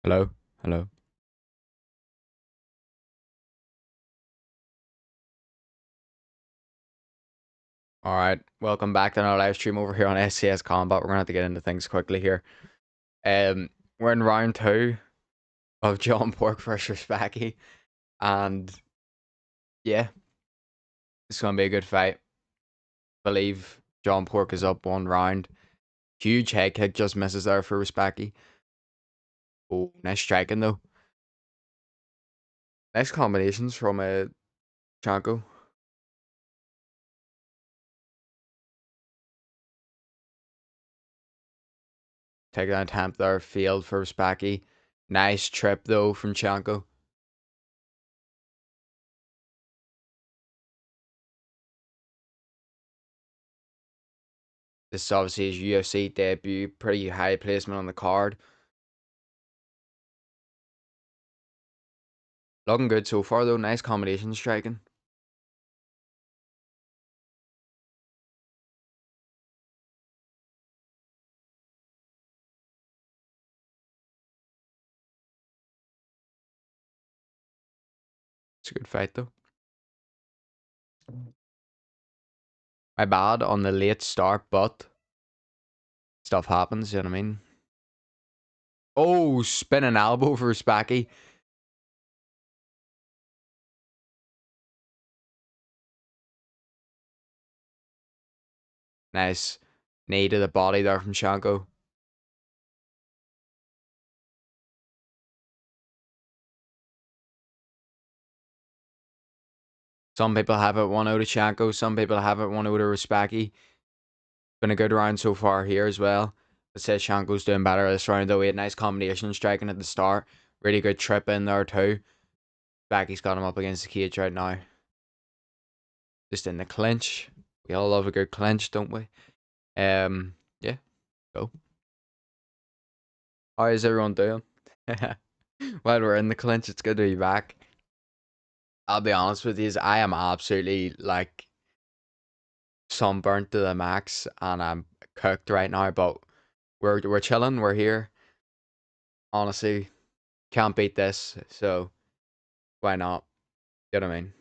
Hello? Hello? Alright, welcome back to another live stream over here on SCS Combat. We're gonna have to get into things quickly here. Um, we're in round two of John Pork versus Spacky, and yeah, it's gonna be a good fight. I believe John Pork is up one round. Huge head kick just misses there for Spacky. Oh, nice striking though. Nice combinations from Chanko. Takedown attempt there, field for Spacky. Nice trip though from Chanko. This is obviously his UFC debut, pretty high placement on the card. Looking good so far though, nice combination striking. It's a good fight though. My bad on the late start, but stuff happens, you know what I mean? Oh, spinning elbow for Spacky. Nice knee to the body there from Shanko. Some people have it 1-0 to Shanko, some people have it 1-0 to Spacky. Been a good round so far here as well. It says Shanko's doing better this round though. He had nice combination striking at the start. Really good trip in there too. Spacky's got him up against the cage right now. Just in the clinch. We all love a good clinch, don't we? Yeah, go. How is everyone doing? While we're in the clinch, it's good to be back. I'll be honest with you, I am absolutely like sunburnt to the max, and I'm cooked right now. But we're chilling. We're here. Honestly, can't beat this. So why not? You know what I mean?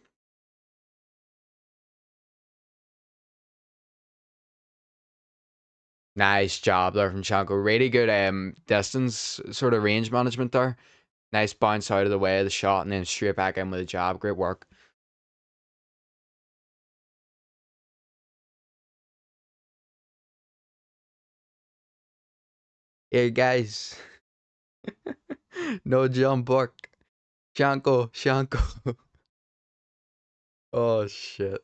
Nice job there from Chanko. Really good distance sort of range management there. Nice bounce out of the way of the shot and then straight back in with a jab. Great work. Hey guys. No jump work. Shanko, Shanko. Oh shit.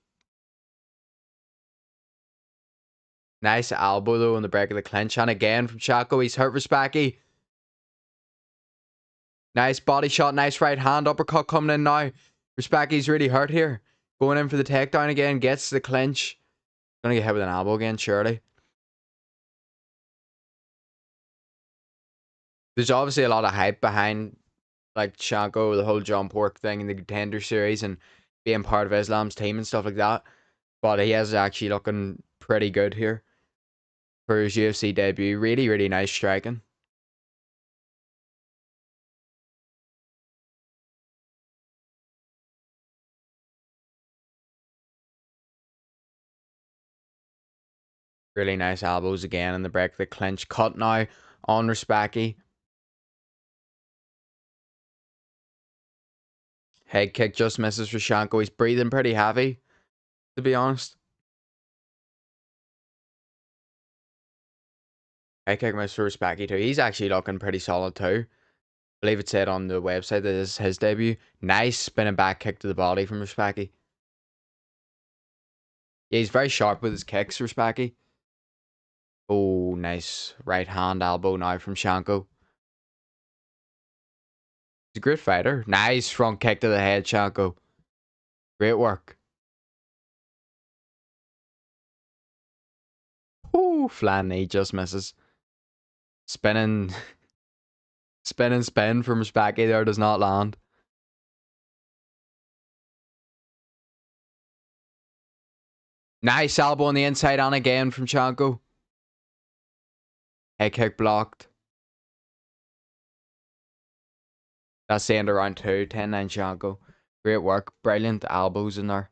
Nice elbow though in the break of the clinch. And again from Shanko. He's hurt for Spacky. Nice body shot. Nice right hand uppercut coming in now. Spacky's really hurt here. Going in for the takedown again. Gets the clinch. Gonna get hit with an elbow again, surely. There's obviously a lot of hype behind like Shanko, the whole John Pork thing in the Contender series and being part of Islam's team and stuff like that. But he is actually looking pretty good here for his UFC debut. Really, really nice striking. Really nice elbows again in the break. The clinch cut now on Spacky. Head kick just misses for Shanko. He's breathing pretty heavy, to be honest. Head kick misses for Spacky too. He's actually looking pretty solid too. I believe it said on the website that this is his debut. Nice spinning back kick to the body from Spacky. Yeah, he's very sharp with his kicks, Spacky. Oh, nice right hand elbow now from Shanko. He's a great fighter. Nice front kick to the head, Shanko. Great work. Ooh, flat knee just misses. Spinning, spin from Spacky there does not land. Nice elbow on the inside on again from Shanko. Head kick blocked. That's the end of round two. 10-9 Shanko. Great work. Brilliant elbows in there.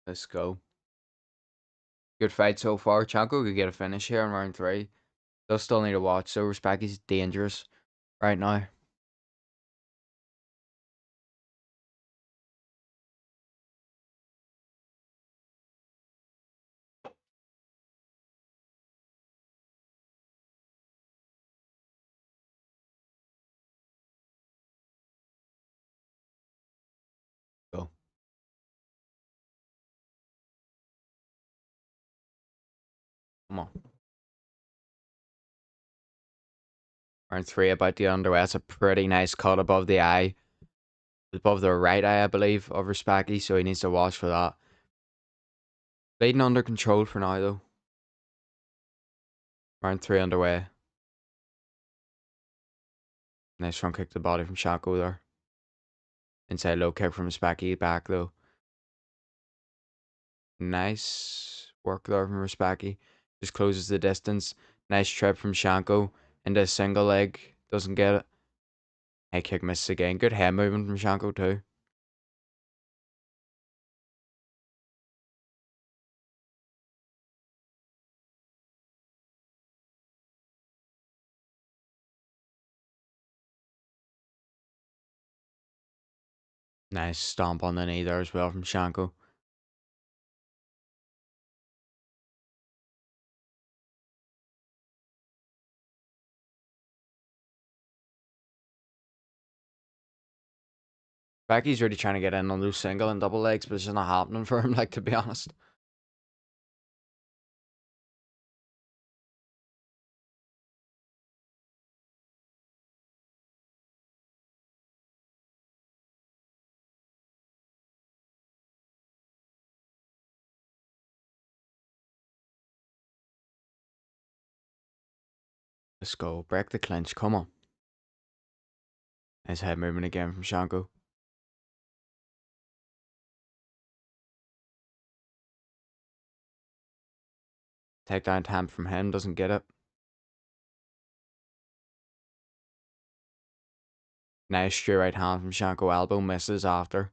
Let's go. Good fight so far. Chanko could get a finish here in round three. They'll still need to watch, so Respecky's dangerous right now. Go. Come on. Round three about the underway. That's a pretty nice cut above the eye. Above the right eye, I believe, of Respacky, so he needs to watch for that. Bleeding under control for now, though. Round three underway. Nice front kick to the body from Shanko there. Inside low kick from Respacky back, though. Nice work there from Respacky. Just closes the distance. Nice trip from Shanko into a single leg. Doesn't get it. Head kick misses again. Good head movement from Shanko, too. Nice stomp on the knee there as well from Shanko. Becky's really trying to get in on those single and double legs, but it's just not happening for him, like, to be honest. Let's go. Break the clinch. Come on. Nice head movement again from Shanko. Takedown time from him. Doesn't get it. Nice straight right hand from Shanko. Elbow misses after.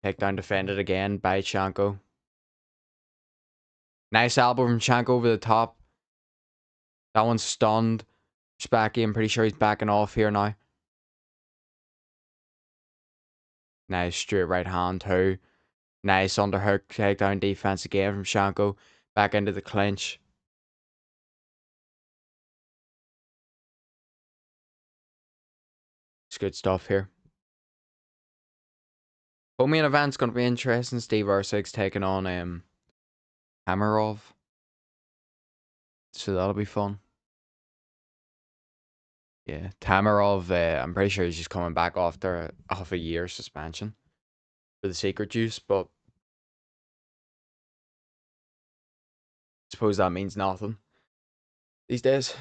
Takedown defended again by Shanko. Nice elbow from Shanko over the top. That one's stunned. Spacky, I'm pretty sure he's backing off here now. Nice straight right hand too. Nice underhook takedown defense again from Shanko. Back into the clinch. It's good stuff here. Co-main event's going to be interesting. Steve Erceg's taking on Hamarov. So that'll be fun. Yeah, Tamarov, I'm pretty sure he's just coming back after half a year suspension for the secret juice, but I suppose that means nothing these days.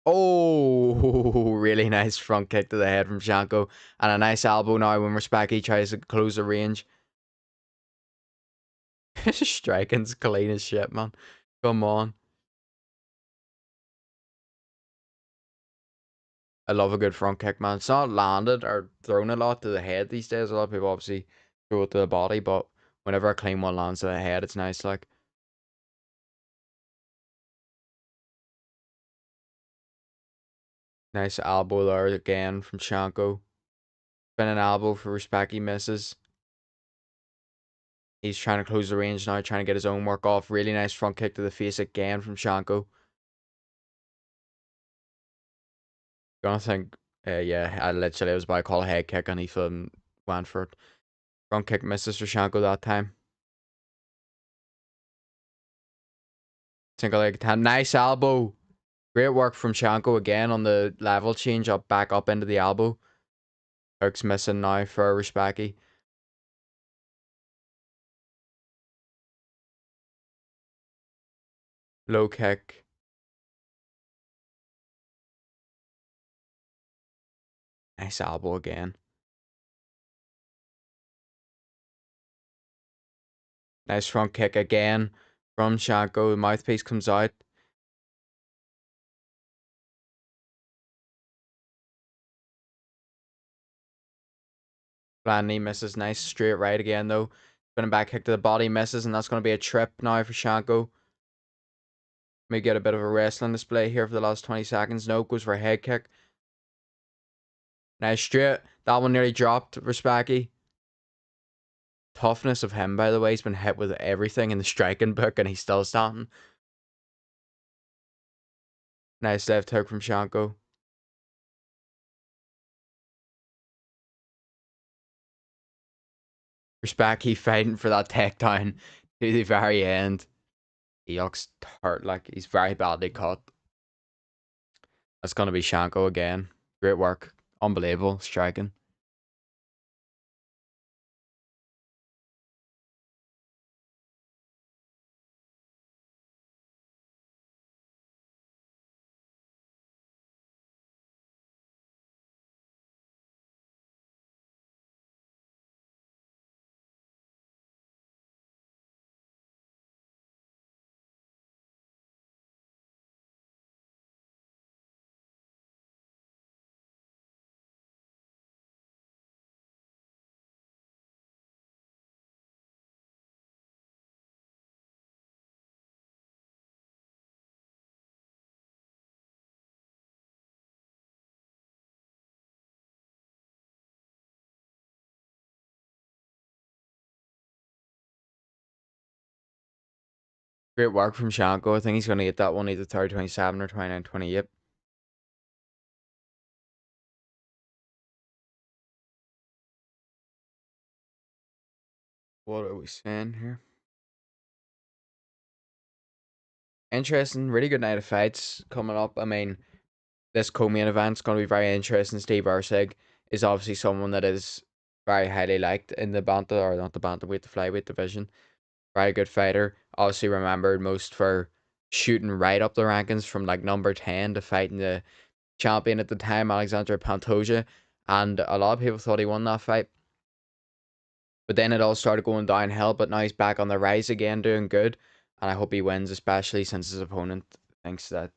Oh, really nice front kick to the head from Shanko, and a nice elbow now when Respecky tries to close the range. Striking's clean as shit, man. Come on. I love a good front kick, man. It's not landed or thrown a lot to the head these days. A lot of people obviously throw it to the body, but whenever a clean one lands to the head, it's nice. Like, Nice elbow there again from Shanko. Spinning elbow for Respect. Misses. He's trying to close the range now, trying to get his own work off. Really nice front kick to the face again from Shanko. Gonna think, yeah, I literally was about to call a head kick and he went for it. Front kick misses for Shanko that time. Single leg attack. Nice elbow. Great work from Shanko again on the level change up back up into the elbow. Hook's missing now for Respect. Low kick. Nice elbow again. Nice front kick again from Shanko. The mouthpiece comes out. Blandney misses. Nice straight right again though. Spinning back kick to the body misses, and that's going to be a trip now for Shanko. May get a bit of a wrestling display here for the last 20 seconds. No, goes for a head kick. Nice straight. That one nearly dropped Respect. Toughness of him, by the way. He's been hit with everything in the striking book and he's still standing. Nice left hook from Shanko. Respect, he fighting for that takedown to the very end. He looks hurt, like he's very badly cut. That's going to be Shanko again. Great work. Unbelievable striking. Great work from Shanko. I think he's going to get that one either 30-27 or 29-28. What are we saying here? Interesting. Really good night of fights coming up. I mean, this co-main event's going to be very interesting. Steve Erceg is obviously someone that is very highly liked in the bantam, or not the bantamweight, the flyweight division. Very good fighter. Obviously remembered most for shooting right up the rankings from like number 10 to fighting the champion at the time, Alexander Pantoja. And a lot of people thought he won that fight. But then it all started going downhill. But now he's back on the rise again, doing good. And I hope he wins, especially since his opponent thinks that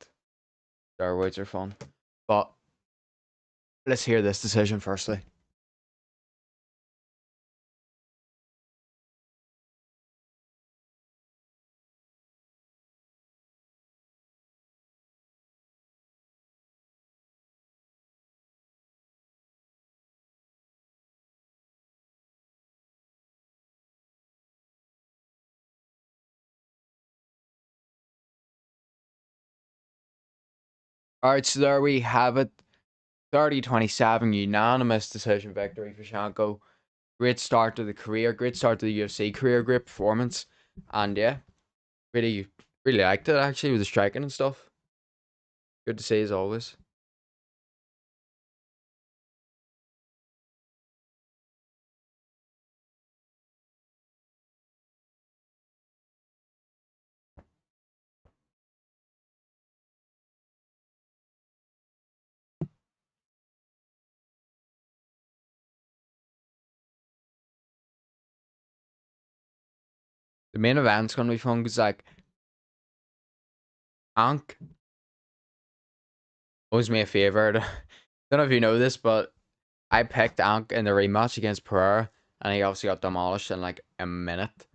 steroids are fun. But let's hear this decision firstly. All right, so there we have it. 30-27 unanimous decision victory for Shanko. Great start to the career, great start to the UFC career, great performance. And yeah, really, really liked it actually with the striking and stuff. Good to see as always. The main event's gonna be fun because like Ank owes me a favor. Don't know if you know this, but I picked Ank in the rematch against Pereira, and he obviously got demolished in like a minute.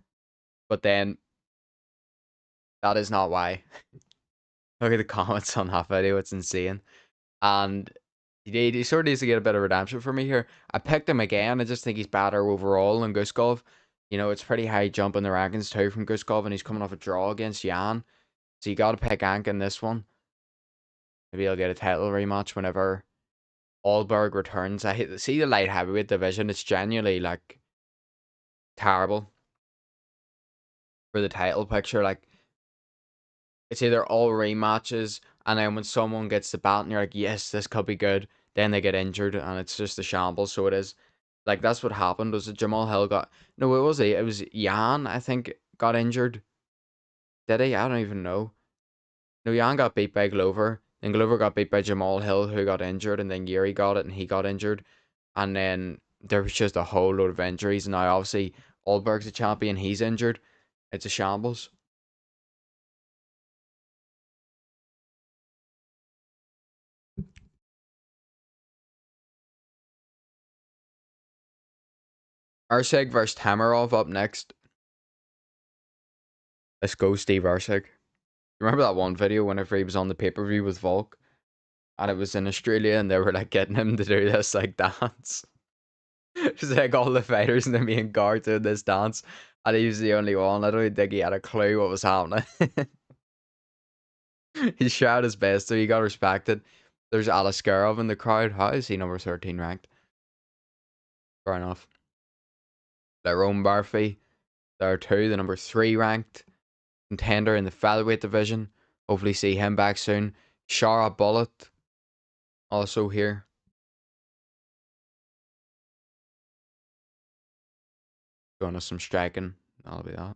But then that is not why. Look at the comments on that video; it's insane. and he sort of needs to get a bit of redemption for me here. I picked him again. I just think he's better overall than Guskov. You know, it's pretty high jump in the rankings too from Guskov, and he's coming off a draw against Jan. So you got to pick Ank in this one. Maybe he'll get a title rematch whenever Alberg returns. I see the light heavyweight division. It's genuinely like terrible for the title picture. Like it's either all rematches, and then when someone gets the belt, and you're like, yes, this could be good. Then they get injured, and it's just a shambles. So it is. Like that's what happened. Was it Jamal Hill got? No, it was he. It was Jan. I think got injured. Did he? I don't even know. No, Jan got beat by Glover. Then Glover got beat by Jamal Hill, who got injured, and then Yuri got it, and he got injured. And then there was just a whole load of injuries. And now, obviously, Alberg's a champion. He's injured. It's a shambles. Ursig versus Tamarov up next. Let's go, Steve Ursig. Remember that one video whenever he was on the pay-per-view with Volk? And it was in Australia, and they were like getting him to do this like dance. It's like all the fighters and the main guard doing this dance, and he was the only one. I don't think he had a clue what was happening. He tried his best, so he got respected. There's Alaskarov in the crowd. How is he number 13 ranked? Fair enough. Lerone Barfi, there too, the number 3 ranked contender in the featherweight division. Hopefully see him back soon. Shara Bullet, also here. Going to some striking. That'll be that.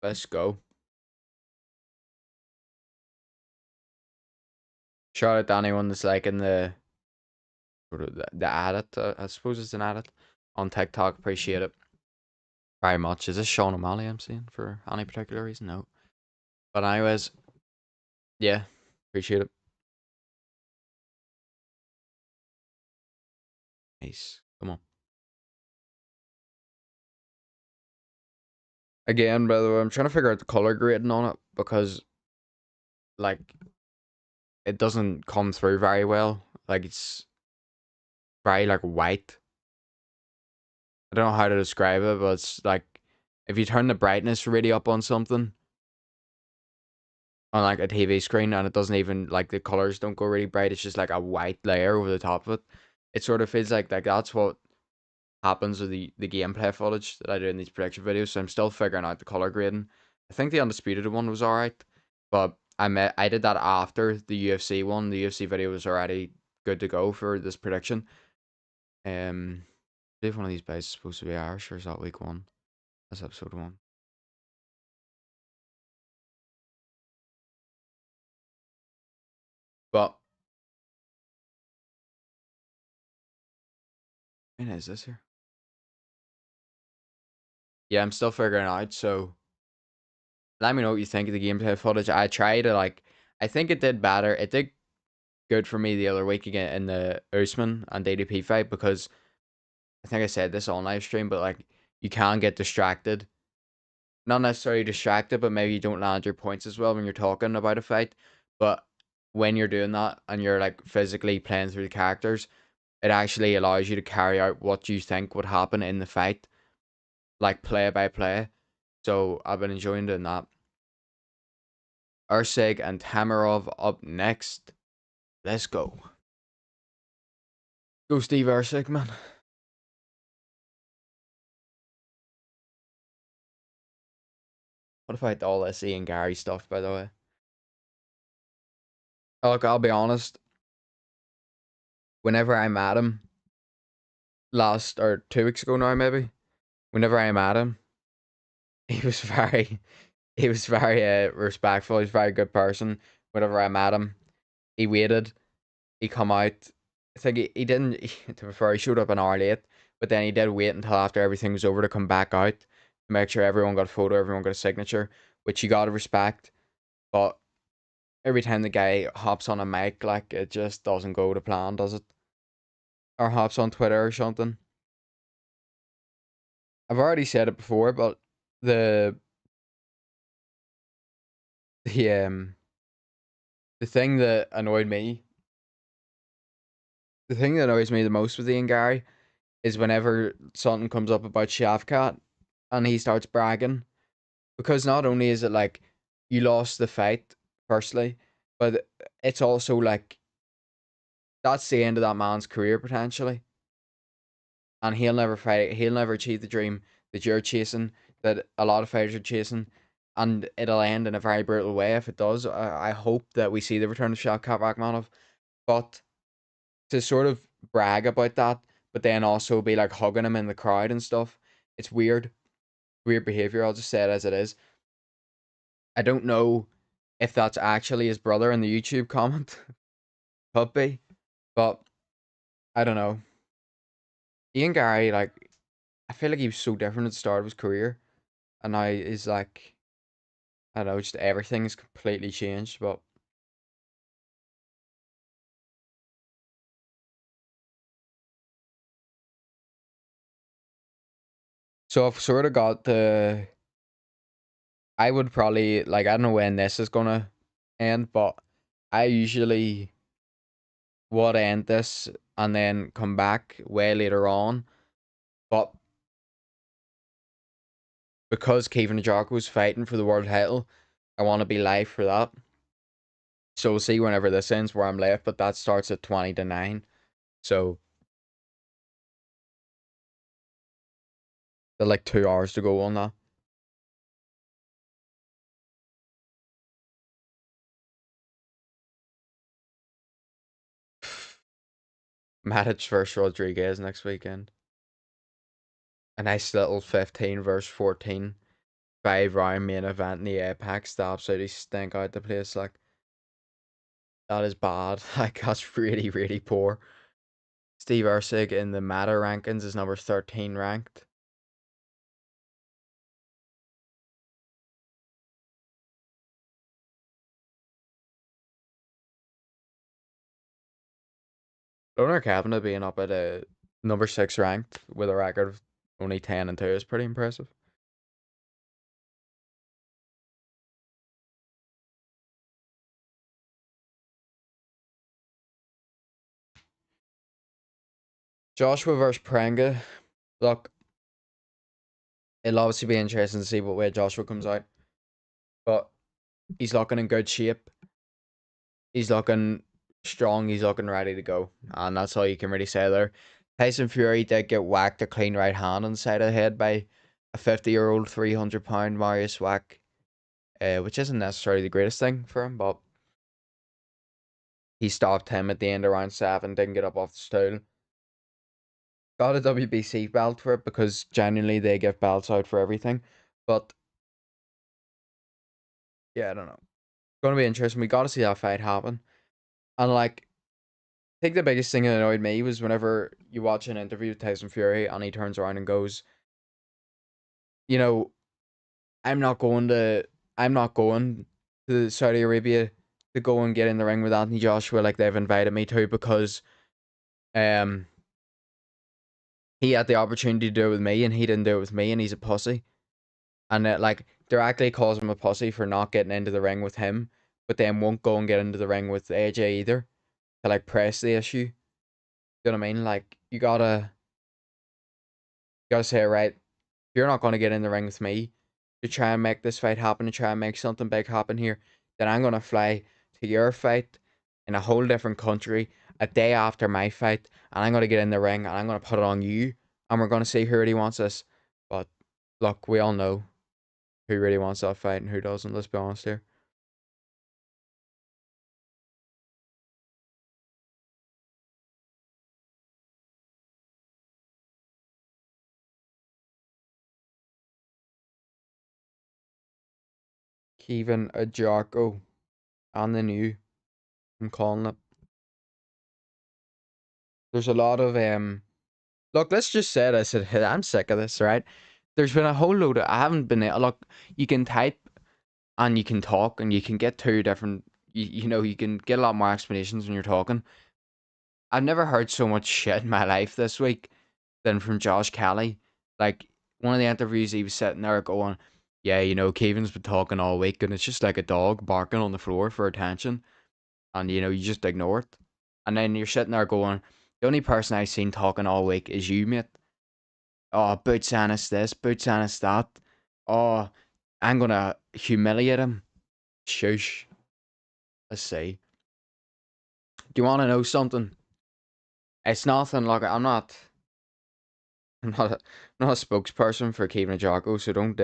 Let's go. Shout out to anyone that's like in the sort of the edit. I suppose it's an edit on TikTok. Appreciate it very much. Is this Sean O'Malley I'm seeing for any particular reason? No. But anyways, yeah, appreciate it. Nice. Come on. Again, by the way, I'm trying to figure out the color grading on it because like it doesn't come through very well. Like it's very like white. I don't know how to describe it, but it's like if you turn the brightness really up on something on like a TV screen and it doesn't even like the colors don't go really bright, it's just like a white layer over the top of it. It sort of feels like that's what happens with the gameplay footage that I do in these prediction videos. So I'm still figuring out the color grading. I think the undisputed one was alright, but I did that after the UFC one. The UFC video was already good to go for this prediction. I believe one of these guys is supposed to be Irish, or is that week 1? That's episode 1. But when is this here? Yeah, I'm still figuring it out. So let me know what you think of the gameplay footage. I tried to like, I think it did better. It did good for me the other week again in the Usman and DDP fight because I think I said this on live stream, but like you can get distracted. Not necessarily distracted, but maybe you don't land your points as well when you're talking about a fight. But when you're doing that and you're like physically playing through the characters, it actually allows you to carry out what you think would happen in the fight, like play by play. So I've been enjoying doing that. Ursig and Tamarov up next. Let's go. Go Steve Ursig, man. What if I had all this Ian Gary stuff, by the way? Look, I'll be honest. Whenever I met him last or 2 weeks ago now, maybe. Whenever I met him, he was very, he was very respectful. He's a very good person. Whenever I met him, he waited. He come out. I think he didn't. To be fair, he showed up an hour late, but then he did wait until after everything was over to come back out to make sure everyone got a photo, everyone got a signature, which you gotta respect. But every time the guy hops on a mic, like it just doesn't go to plan, does it? Or hops on Twitter or something. I've already said it before, but the the um the thing that annoyed me, the thing that annoys me the most with Ian Gary is whenever something comes up about Shavkat and he starts bragging, because not only is it like you lost the fight, firstly, but it's also like that's the end of that man's career potentially, and he'll never fight. He'll never achieve the dream that you're chasing, that a lot of fighters are chasing, and it'll end in a very brutal way if it does. I hope that we see the return of Shavkat Rakhmonov, but to sort of brag about that, but then also be like hugging him in the crowd and stuff, it's weird, weird behavior. I'll just say it as it is. I don't know if that's actually his brother in the YouTube comment. Could be, but I don't know. Ian Gary, like, I feel like he was so different at the start of his career, and now he's like, I don't know, just everything's completely changed. But so I've sort of got the. I would probably like, I don't know when this is gonna end, but I usually would end this and then come back way later on. But because Kevin Jocko's fighting for the world title, I want to be live for that. So we'll see whenever this ends where I'm left, but that starts at 20 to 9. So they're like 2 hours to go on that. Matic versus Rodriguez next weekend. A nice little 15 versus 14. 5 round main event in the Apex. The absolutely stink out the place. Like, that is bad. Like, that's really, really poor. Steve Ursig in the meta rankings is number 13 ranked. Loner Kavanagh being up at a number 6 ranked with a record of only 10 and 2 is pretty impressive. Joshua versus Prenga. Look, it'll obviously be interesting to see what way Joshua comes out. But he's looking in good shape. He's looking strong. He's looking ready to go. And that's all you can really say there. Tyson Fury did get whacked a clean right hand on the side of the head by a 50-year-old, 300-pound Marius Wack, which isn't necessarily the greatest thing for him, but he stopped him at the end of round 7, didn't get up off the stool. Got a WBC belt for it because genuinely they give belts out for everything. But yeah, I don't know. It's going to be interesting. We got to see that fight happen. And like, I think the biggest thing that annoyed me was whenever you watch an interview with Tyson Fury and he turns around and goes, you know, I'm not going to, I'm not going to Saudi Arabia to go and get in the ring with Anthony Joshua like they've invited me to, because um he had the opportunity to do it with me and he didn't do it with me, and he's a pussy. And like, directly calls him a pussy for not getting into the ring with him, but then won't go and get into the ring with AJ either to like press the issue. You know what I mean? Like, you gotta say, right, you're not gonna get in the ring with me to try and make this fight happen, to try and make something big happen here, then I'm gonna fly to your fight in a whole different country a day after my fight, and I'm gonna get in the ring and I'm gonna put it on you, and we're gonna see who really wants this. But look, we all know who really wants that fight and who doesn't. Let's be honest here. Kevin Ajarko and the new. I'm calling it. There's a lot of Look, let's just say this. I'm sick of this, right? There's been a whole load of. I haven't been. Look, you can type and you can talk and you can get two different. you can get a lot more explanations when you're talking. I've never heard so much shit in my life this week than from Josh Kelly. Like, one of the interviews, he was sitting there going, "Yeah, Kevin's been talking all week, and it's just like a dog barking on the floor for attention, and you just ignore it." And then you're sitting there going, "The only person I've seen talking all week is you, mate. Oh, Boots Ennis this, Boots Ennis that. Oh, I'm gonna humiliate him." Shush. Let's see. Do you want to know something? It's nothing like I'm not a, not a spokesperson for Kevin Ajako, so don't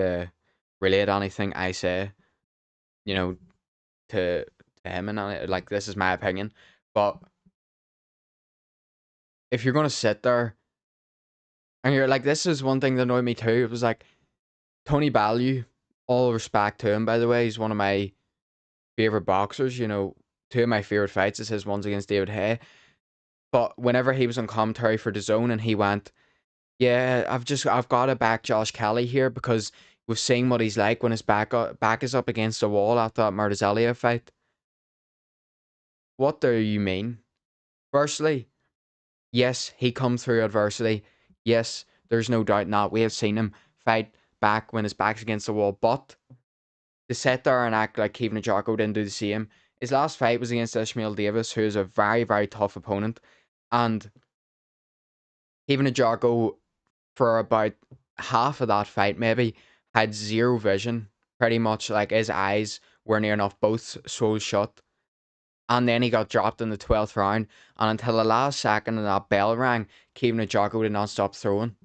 relate anything I say, you know, to him and like this is my opinion. But if you're gonna sit there and you're like, this is one thing that annoyed me too. It was like Tony Bellew. All respect to him, by the way. He's one of my favorite boxers. Two of my favorite fights is his ones against David Haye. But whenever he was on commentary for the Zone and he went, "Yeah, I've got to back Josh Kelly here because we've seen what he's like when his back is up against the wall after that Martizelia fight." What do you mean? Firstly, yes, he come through adversity. Yes, there's no doubt in that. We have seen him fight back when his back's against the wall. But to sit there and act like Kevin Ajako didn't do the same. His last fight was against Ishmael Davis, who is a very, very tough opponent. And Kevin Ajako, for about half of that fight, maybe, had zero vision. Pretty much like his eyes were near enough both so shut. And then he got dropped in the 12th round. And until the last second of that bell rang, Kevin Ajako did not stop throwing.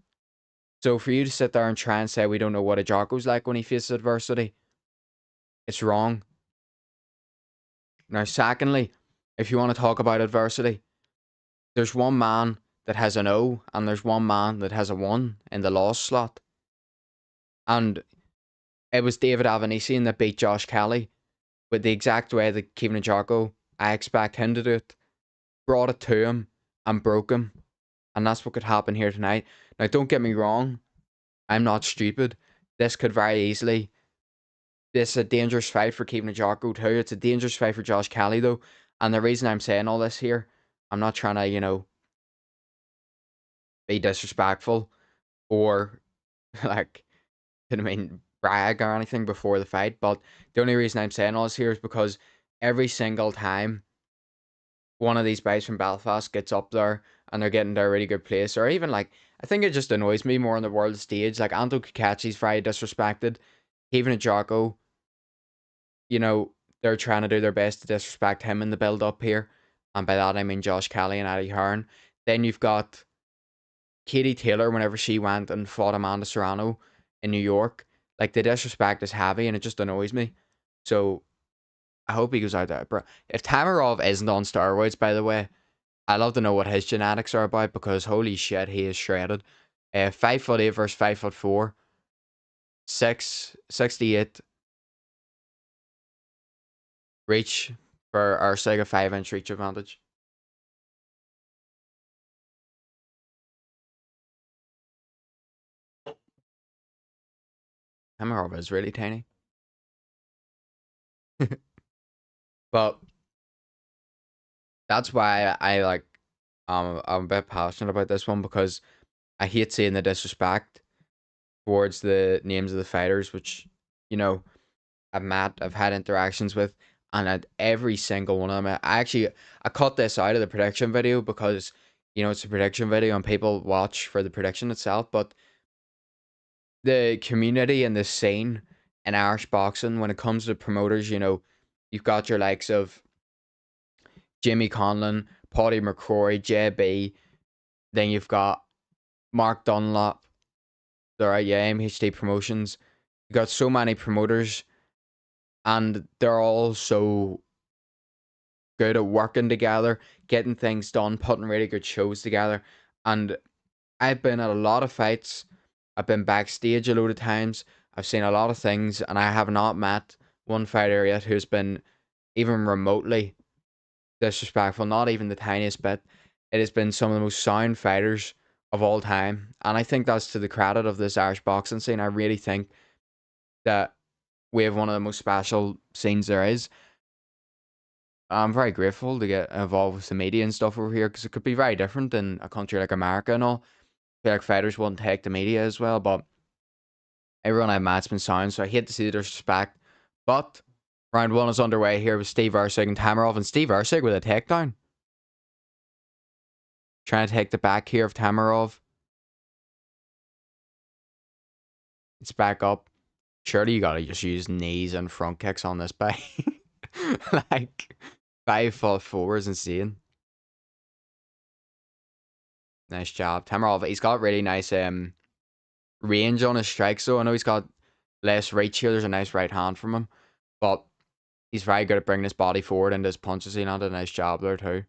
So for you to sit there and try and say we don't know what Ajako's like when he faces adversity, it's wrong. Now, secondly, if you want to talk about adversity, there's one man that has an O and there's one man that has a 1 in the loss slot. And it was David Avanesian that beat Josh Kelly with the exact way that Kevin Ajako, I expect him to do it, brought it to him and broke him. And that's what could happen here tonight. Now, don't get me wrong, I'm not stupid. This could very easily. This is a dangerous fight for Kevin Ajako too. It's a dangerous fight for Josh Kelly though. And the reason I'm saying all this here, I'm not trying to, be disrespectful or like, brag or anything before the fight. But the only reason I'm saying all this here is because every single time one of these guys from Belfast gets up there and they're getting to a really good place, or even like, I think it just annoys me more on the world stage. Like Anto Kakachi's very disrespected. Even Ajako, they're trying to do their best to disrespect him in the build up here. And by that I mean Josh Kelly and Eddie Hearn. Then you've got Katie Taylor whenever she went and fought Amanda Serrano in New York. Like the disrespect is heavy and it just annoys me. So I hope he goes out there. Bro, if Tamarov isn't on steroids, by the way, I'd love to know what his genetics are about because holy shit, he is shredded. 5'8" versus 5'4", 6'68" reach for our Sega 5-inch reach advantage. Tamarov is really tiny. But that's why I like I'm a bit passionate about this one because I hate seeing the disrespect towards the names of the fighters, which you know I've had interactions with, and at every single one of them, I cut this out of the prediction video because it's a prediction video and people watch for the prediction itself, but the community and the scene in Irish boxing when it comes to promoters, you've got your likes of Jimmy Conlon, Paddy McCrory, JB, then you've got Mark Dunlop, they're at MHD Promotions. You got so many promoters and they're all so good at working together, getting things done, putting really good shows together. And I've been at a lot of fights. I've been backstage a load of times. I've seen a lot of things, and I have not met one fighter yet who's been even remotely disrespectful, not even the tiniest bit. It has been some of the most sound fighters of all time. And I think that's to the credit of this Irish boxing scene. I really think that we have one of the most special scenes there is. I'm very grateful to get involved with the media and stuff over here because it could be very different in a country like America and all. I feel like fighters wouldn't take the media as well, but everyone I mat's been sound, so I hate to see the disrespect. But round one is underway here with Steve Ursig and Tamarov, and Steve Ursig with a takedown. Trying to take the back here of Tamarov. It's back up. Surely you gotta just use knees and front kicks on this guy. Like 5'4" is insane. Nice job. Tamarov, he's got really nice range on his strikes though. I know he's got less reach here. There's a nice right hand from him. But he's very good at bringing his body forward and his punches. He landed a nice job there too.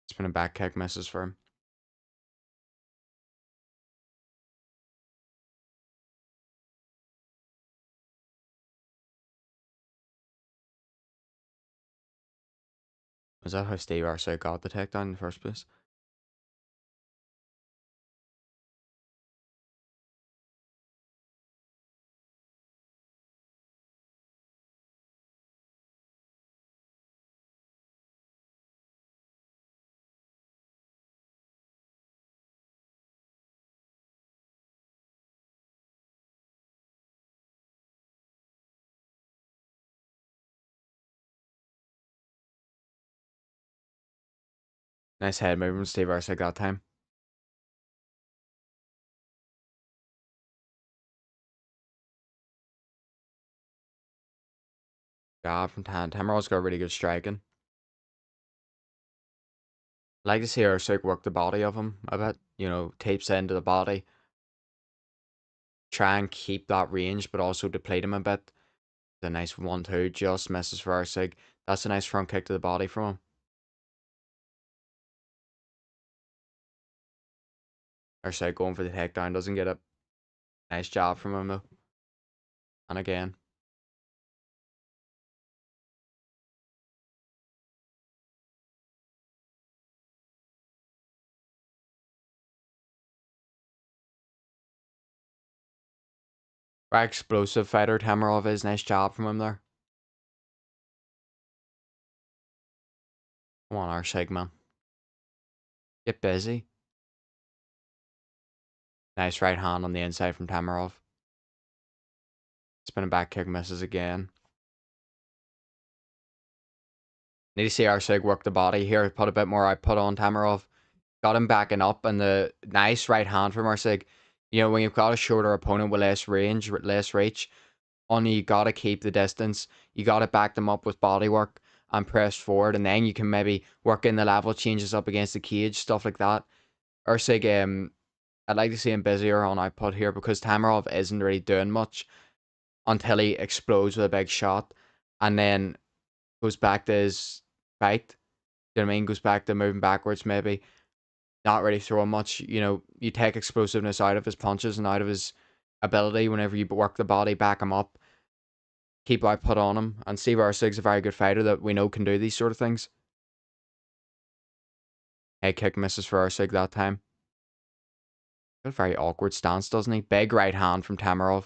Spinning back kick misses for him. Was that how Steve Arce got the takedown in the first place? Nice head movement from Steve Arce that time. Job from Tamarov's got really good striking. I like to see Usyk work the body of him a bit. You know, tapes into the body. Try and keep that range, but also deplete him a bit. The nice 1-2 just misses for Usyk. That's a nice front kick to the body from him. Usyk going for the takedown, doesn't get it. Nice job from him though. And again. Very explosive fighter, Tamarov is. Nice job from him there. Come on, Usyk, man. Get busy. Nice right hand on the inside from Tamarov. Spinning back kick misses again. Need to see Usyk work the body here. Put a bit more output on Tamarov. Got him backing up, and the nice right hand from Usyk. You know, when you've got a shorter opponent with less range, with less reach, only you gotta keep the distance. You gotta back them up with body work and press forward, and then you can maybe work in the level changes up against the cage, stuff like that. Usyk, I'd like to see him busier on output here because Tamarov isn't really doing much until he explodes with a big shot, and then goes back to his fight. You know what I mean? Goes back to moving backwards, maybe not really throwing much. You know, you take explosiveness out of his punches and out of his ability whenever you work the body, back him up, keep output on him. And Steve Ursig's a very good fighter that we know can do these sort of things. Head kick misses for Ursig that time. Got a very awkward stance, doesn't he? Big right hand from Tamarov.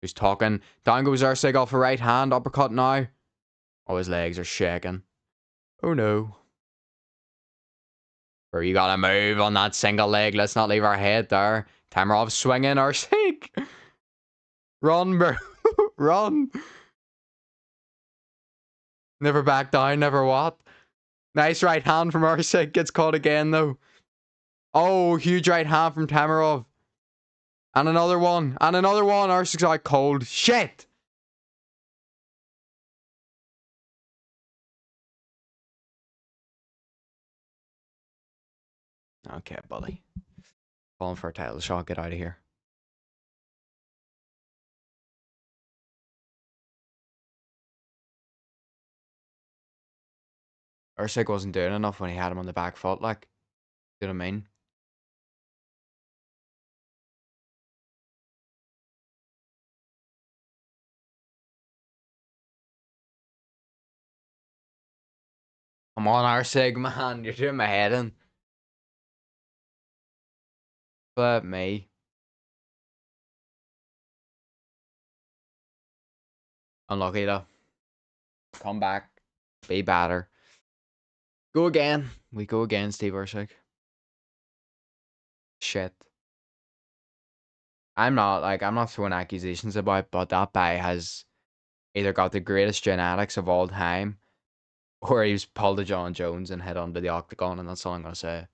Who's talking? Down goes Ursig off a right hand, uppercut now. Oh, his legs are shaking. Oh no. Bro, you gotta move on that single leg. Let's not leave our head there. Tamarov swinging Ursig. Run, bro. Run. Never back down, never what. Nice right hand from Ursig. Gets caught again, though. Oh, huge right hand from Tamarov. And another one. And another one. Ursig's out cold. Shit. Okay, buddy. Falling for a title shot. Get out of here. Ursig wasn't doing enough when he had him on the back foot, like. You know what I mean? Come on, Ursig, man. You're doing my head in. But me. Unlucky though. Come back. Be better. Go again. We go again, Steve Ursig. Shit. I'm not throwing accusations about, but that guy has either got the greatest genetics of all time, or he's pulled a John Jones and head onto the octagon, and that's all I'm gonna say.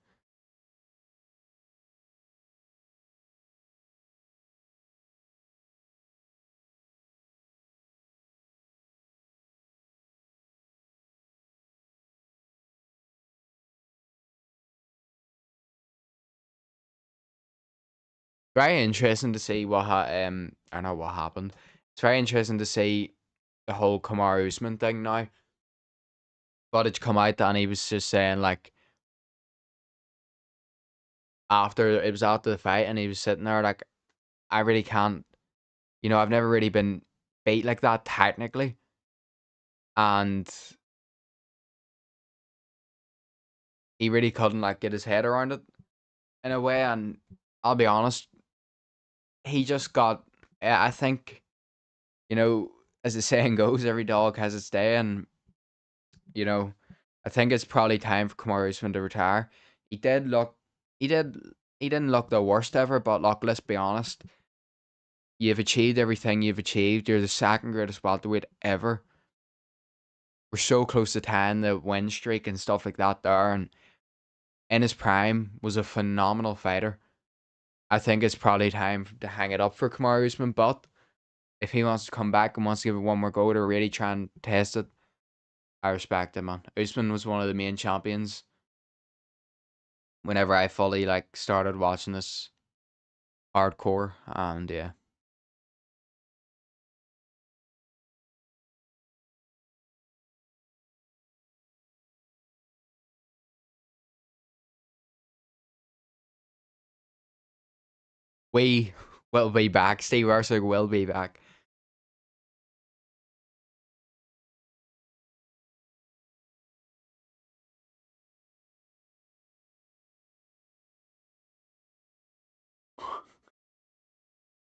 Very interesting to see I know what happened. It's very interesting to see the whole Kamaru Usman thing now. Footage come out and he was just saying like after the fight and he was sitting there like I really can't, I've never really been beat like that technically, and he really couldn't like get his head around it in a way. And I'll be honest, he just got. I think you know, as the saying goes, every dog has its day, and you know, I think it's probably time for Kamaru Usman to retire. He did look, he did, he didn't look the worst ever, but look, let's be honest, you've achieved everything you've achieved. You're the second greatest welterweight ever. We're so close to tying the win streak and stuff like that there, and in his prime was a phenomenal fighter. I think it's probably time to hang it up for Kamaru Usman, but if he wants to come back and wants to give it one more go to really try and test it, I respect him, man. Usman was one of the main champions whenever I fully like started watching this hardcore, and yeah. We will be back. Steve Ursig will be back.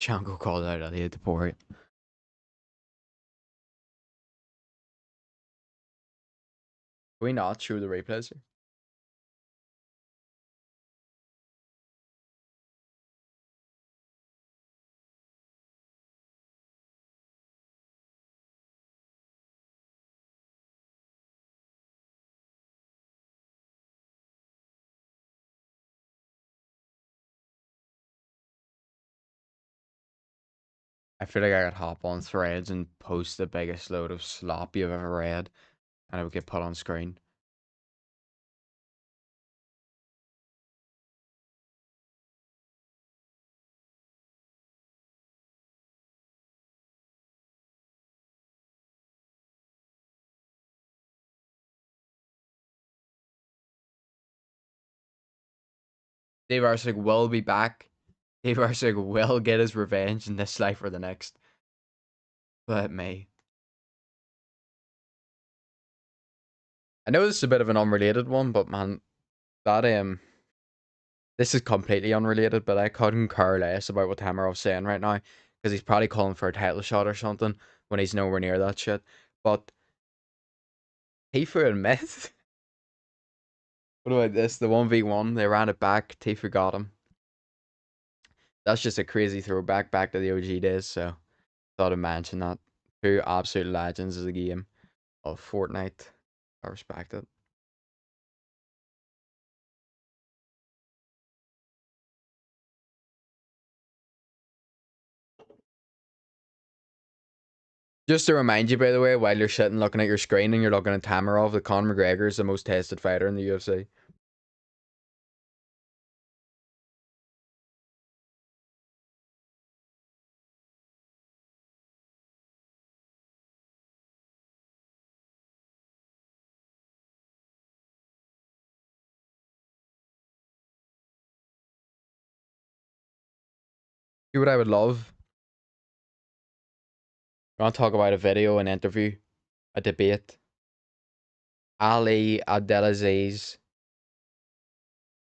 Shango called out Elliot to pour it. Can we not show the replays here? I feel like I could hop on threads and post the biggest load of slop you've ever read, and it would get put on screen. Dave Arsic will be back. Dave Arsic will get his revenge in this life or the next. But me. I know this is a bit of an unrelated one, but man, that this is completely unrelated, but I couldn't care less about what Tamarov's saying right now, because he's probably calling for a title shot or something when he's nowhere near that shit. But Tifu and Myth. What about this? The 1v1, they ran it back, Tifu got him. That's just a crazy throwback back to the OG days, so thought I'd mention that. Two absolute legends of the game of Fortnite. I respect it. Just to remind you, by the way, while you're sitting looking at your screen and you're looking at Tamarov, that Conor McGregor is the most tested fighter in the UFC. See what I would love? I want to talk about a video, an interview, a debate. Ali Abdelaziz.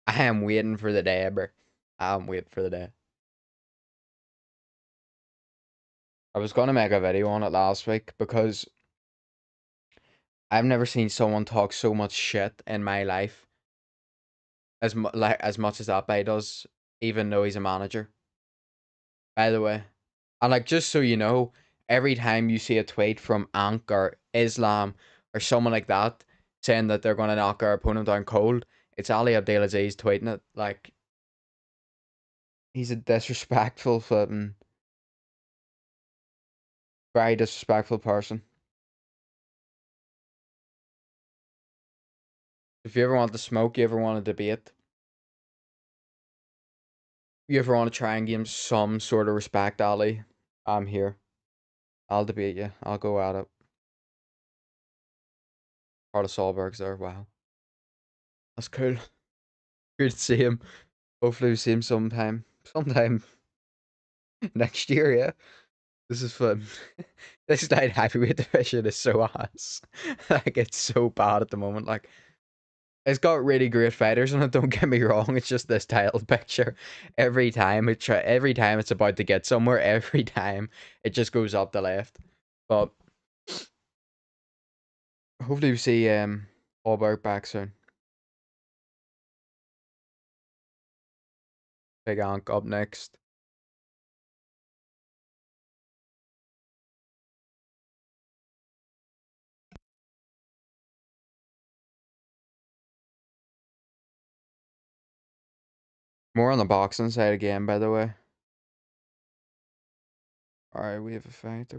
I am waiting for the day, bro. I'm waiting for the day. I was gonna make a video on it last week because I've never seen someone talk so much shit in my life as much as that guy does, even though he's a manager. By the way, and like just so you know, every time you see a tweet from Ank or Islam or someone like that saying that they're gonna knock our opponent down cold, it's Ali Abdelaziz tweeting it. Like he's a disrespectful, flipping, very disrespectful person. If you ever want to smoke, you ever want to debate, you ever want to try and gain some sort of respect, Ali, I'm here. I'll debate you. I'll go at it. Part of Solberg's there. Wow. That's cool. Good to see him. Hopefully we see him sometime. Sometime next year, yeah. This is fun. This light heavyweight division is so ass. Like it's so bad at the moment. Like it's got really great fighters in it, don't get me wrong. It's just this title picture. Every time it's about to get somewhere, every time it just goes up the left. But hopefully we see Allberg back soon. Big Ank up next. More on the boxing side again, by the way. Alright, we have a fight.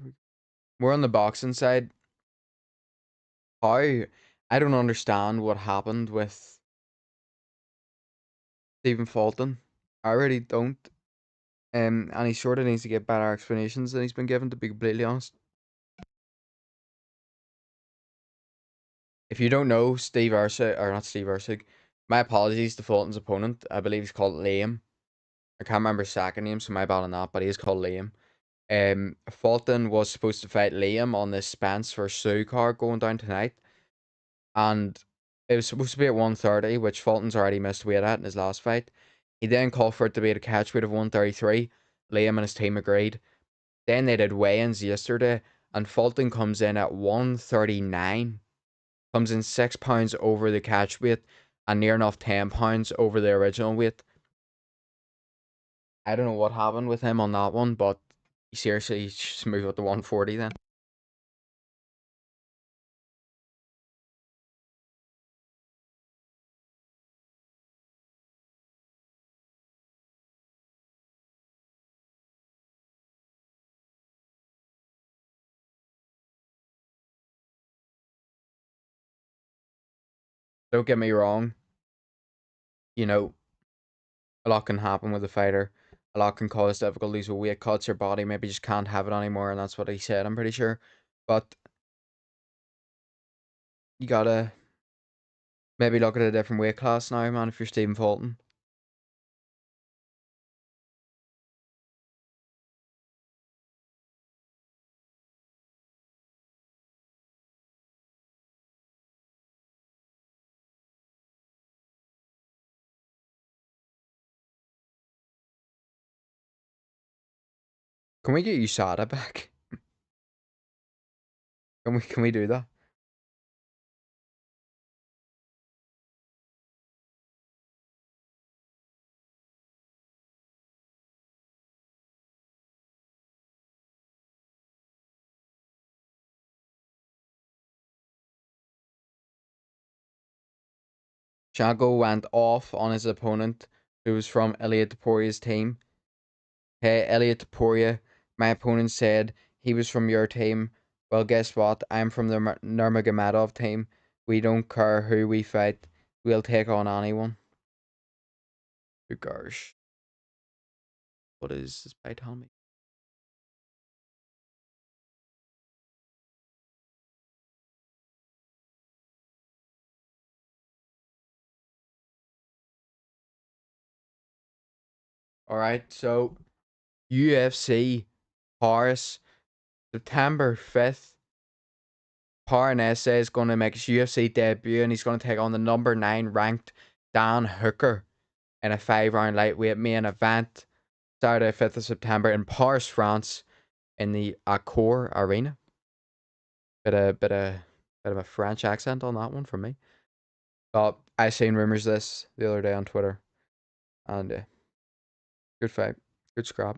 More on the boxing side. How I don't understand what happened with Stephen Fulton. I really don't. And he sort of needs to get better explanations than he's been given, to be completely honest. If you don't know Steve Ursig, or not Steve Ursig, my apologies to Fulton's opponent. I believe he's called Liam. I can't remember his second name, so my bad on that, but he is called Liam. Fulton was supposed to fight Liam on this Spence for Sue card going down tonight, and it was supposed to be at 130, which Fulton's already missed weight at in his last fight. He then called for it to be at a catch weight of 133. Liam and his team agreed. Then they did weigh-ins yesterday, and Fulton comes in at 139. Comes in £6 over the catch weight and near enough £10 over the original weight. I don't know what happened with him on that one, but seriously, just move up to 140 then. Don't get me wrong, you know, a lot can happen with a fighter. A lot can cause difficulties with weight cuts. Your body maybe just can't have it anymore, and that's what he said, I'm pretty sure. But you gotta maybe look at a different weight class now, man, if you're Stephen Fulton. Can we get USADA back? Can we do that? Chago went off on his opponent, who was from Elliot Taporia's team. Hey, Elliot Taporia, my opponent said he was from your team. Well, guess what? I'm from the Nurmagomedov team. We don't care who we fight. We'll take on anyone. Gosh. What is this by telling me? Alright, so UFC Paris, September 5th. Parnessa is going to make his UFC debut and he's going to take on the number 9 ranked Dan Hooker in a 5-round lightweight main event. Saturday, 5th of September in Paris, France. in the Accor Arena. Bit of a French accent on that one from me. But I seen rumors of this the other day on Twitter, and good fight, good scrap.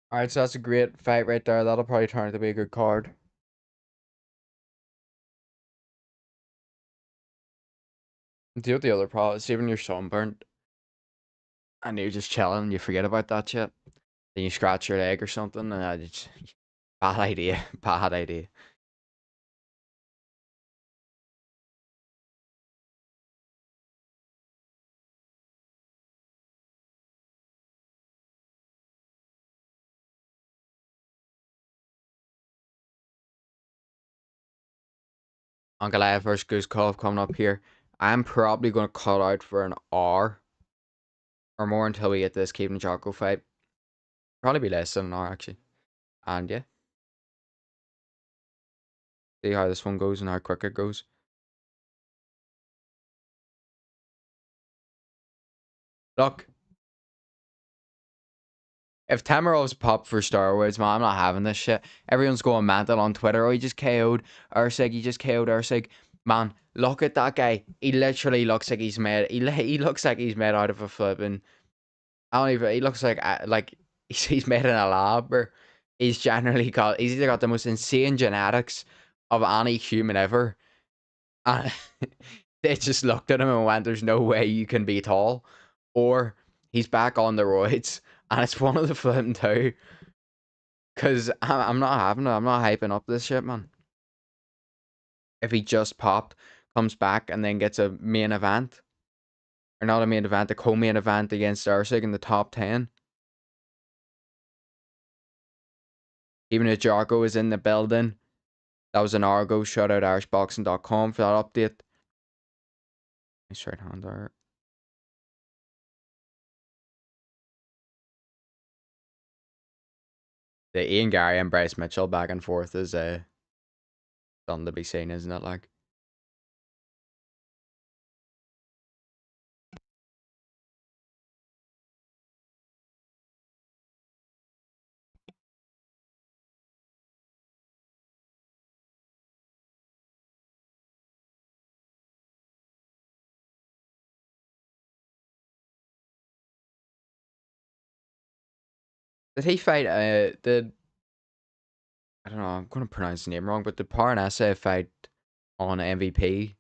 All right, so that's a great fight right there. That'll probably turn out to be a good card. Deal with the other problem is even you're sunburnt and you're just chilling and you forget about that shit. Then you scratch your leg or something, and I just bad idea. Bad idea. Ankalaev versus Guskov coming up here. I'm probably going to cut out for an hour or more until we get this Kevin Jocko fight. Probably be less than an hour actually. And yeah, see how this one goes and how quick it goes. Look, if Tamarov's popped for steroids, man, I'm not having this shit. Everyone's going mental on Twitter. Oh, he just KO'd Usyk. He just KO'd Usyk. Man, look at that guy. He literally looks like he's made. He looks like he's made out of a flipping. I don't even. He looks like he's made in a lab. Or he's generally got. He's either got the most insane genetics of any human ever, and they just looked at him and went, "There's no way you can be tall," or he's back on the roids, and it's one of the flipping two. Cause I'm not having it. I'm not hyping up this shit, man. If he just popped, comes back, and then gets a main event, or not a main event, a co-main event against Usyk in the top 10. Even if Jargo is in the building, that was an hour ago. Shout out irishboxing.com for that update. Nice right hand there. The Ian Gary and Bryce Mitchell back and forth is something to be seen, isn't it? Like, did he fight? Did I don't know. I'm gonna pronounce the name wrong, but did Parnassa fight on MVP?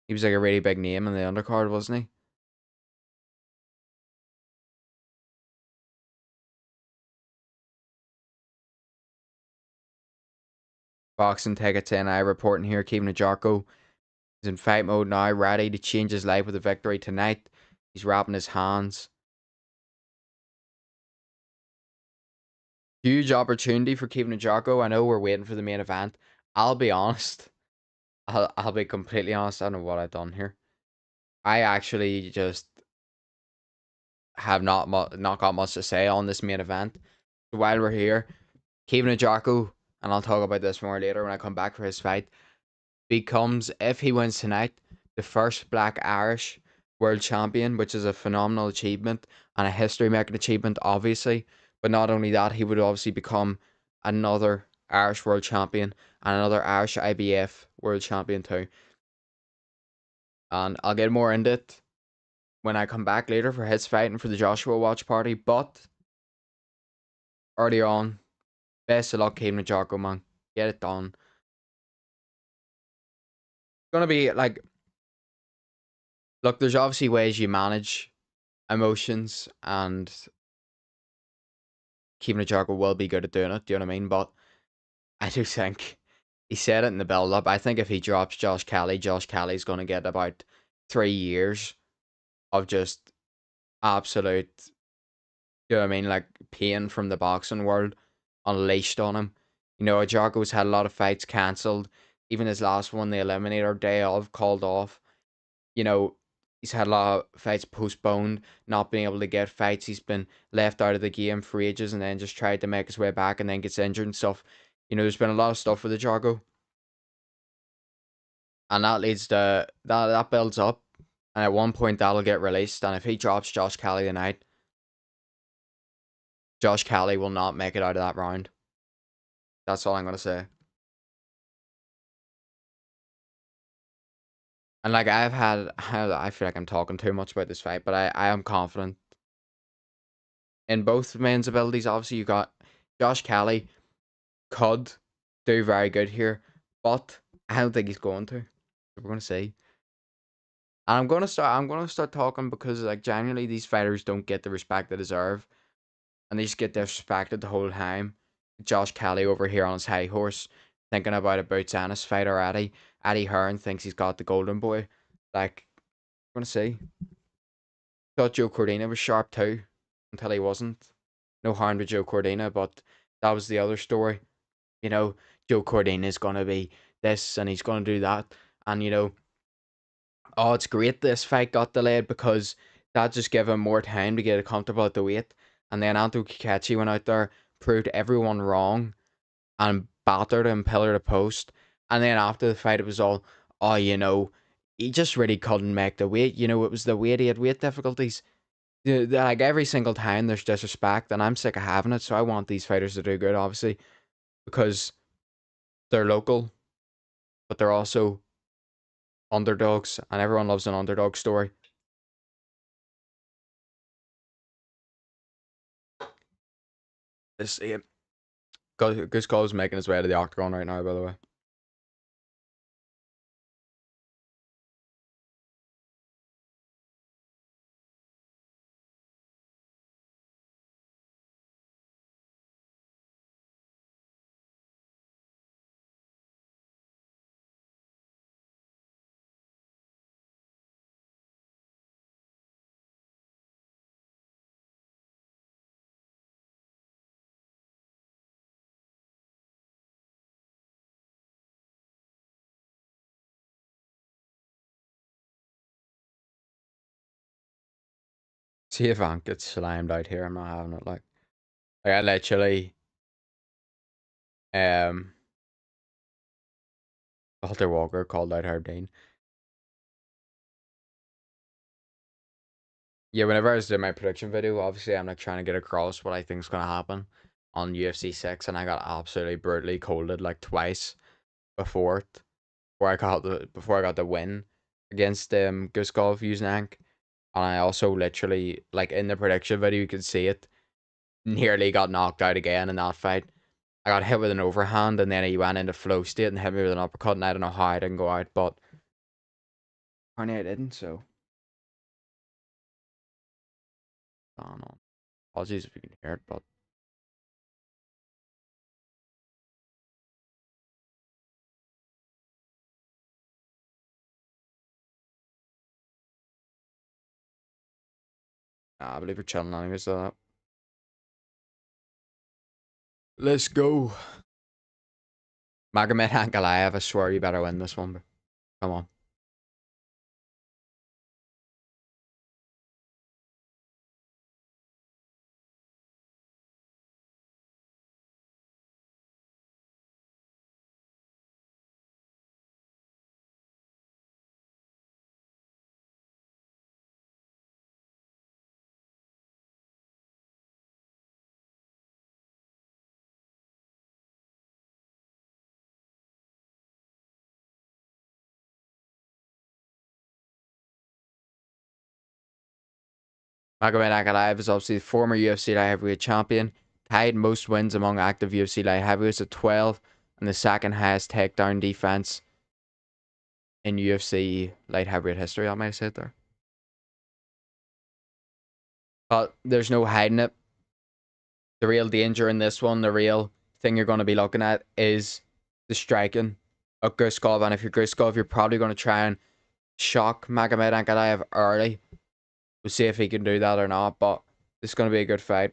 He was like a really big name in the undercard, wasn't he? Boxing tickets in. I reporting here. Kevin Jarko is in fight mode now, ready to change his life with a victory tonight. He's wrapping his hands. Huge opportunity for Kevin Jarko. I know we're waiting for the main event. I'll be honest. I'll be completely honest. I don't know what I've done here. I actually just have not got much to say on this main event. While we're here, Kevin Jarko, and I'll talk about this more later when I come back for his fight, becomes, if he wins tonight, the first Black Irish world champion, which is a phenomenal achievement and a history making achievement, obviously. But not only that, he would obviously become another Irish world champion and another Irish IBF world champion too. And I'll get more into it when I come back later for his fight and for the Joshua watch party. But early on, best of luck, Kevin Jarko, man. Get it done. It's gonna be like, look, there's obviously ways you manage emotions and keeping a Jericho will be good at doing it. Do you know what I mean? But I do think he said it in the build up. I think if he drops Josh Kelly's going to get about 3 years of just absolute, you know what I mean, like pain from the boxing world unleashed on him. You know, Jericho's had a lot of fights cancelled. Even his last one, the Eliminator day of, called off. You know, he's had a lot of fights postponed, not being able to get fights. He's been left out of the game for ages and then just tried to make his way back and then gets injured and stuff. You know, there's been a lot of stuff with the Jargo. And that leads to that builds up. And at one point that'll get released. And if he drops Josh Kelly tonight, Josh Kelly will not make it out of that round. That's all I'm gonna say. And like I feel like I'm talking too much about this fight, but I am confident in both men's abilities. Obviously, you got Josh Kelly could do very good here, but I don't think he's going to. We're gonna see. And I'm gonna start talking because like genuinely these fighters don't get the respect they deserve. And they just get disrespected the whole time. Josh Kelly over here on his high horse, thinking about a Boots Ennis fight already. Eddie Hearn thinks he's got the golden boy. Like, I'm gonna see. Thought Joe Cordina was sharp too, until he wasn't. No harm to Joe Cordina, but that was the other story. You know, Joe Cordina is gonna be this and he's gonna do that. And you know, oh, it's great this fight got delayed because that just gave him more time to get comfortable at the weight. And then Anto Kikachi went out there, proved everyone wrong, and battered him pillar to post. And then after the fight, it was all, oh, you know, he just really couldn't make the weight. You know, it was the weight, he had weight difficulties. Like every single time there's disrespect, and I'm sick of having it. So I want these fighters to do good, obviously, because they're local, but they're also underdogs, and everyone loves an underdog story. This Guskov is making his way to the octagon right now, by the way. See if Ant gets slimed out here. I'm not having it. Like I literally, um, Walter Walker called out Herb Dean. Yeah, whenever I was doing my prediction video, obviously I'm like trying to get across what I think is gonna happen on UFC 6, and I got absolutely brutally colded like twice before it, before I got the win against Guskov using Ank, and I also literally like in the prediction video you could see it, nearly got knocked out again in that fight. I got hit with an overhand and then he went into flow state and hit me with an uppercut, and I don't know how I didn't go out, but apparently I didn't, so I don't know. Apologies if you can hear it, but I believe we're chilling anyways, so let's go. Magomed Ankalaev, I swear you better win this one, bro. Come on. Magomed Ankalaev is obviously the former UFC light heavyweight champion, tied most wins among active UFC light heavyweights at 12, and the second highest takedown defense in UFC light heavyweight history. I might have said there. But there's no hiding it. The real danger in this one, the real thing you're going to be looking at is the striking of Guskov. And if you're Guskov, you're probably going to try and shock Magomed Ankalaev early. We'll see if he can do that or not, but this is going to be a good fight.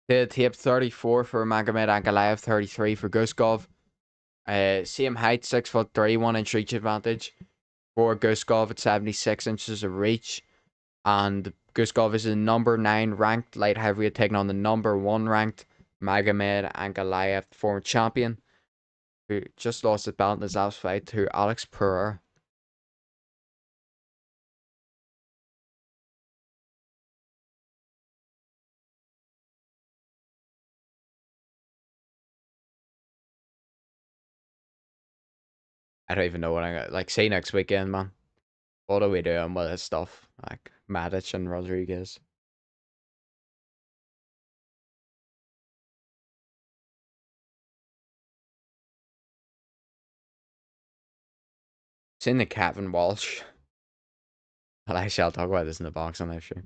The tape 34 for Magomed Ankalaev, 33 for Guskov. Same height, 6'3", 1 inch reach advantage for Guskov at 76 inches of reach. And Guskov is the number 9 ranked light heavyweight, taking on the number 1 ranked Magomed Ankalaev, former champion, who just lost his belt in his last fight to Alex Pereira. I don't even know what I got. Like, see next weekend, man. What are we doing with this stuff? Like, Matic and Rodriguez. Seen the Kevin Walsh. Well, actually, I'll talk about this in the box. I'm not sure.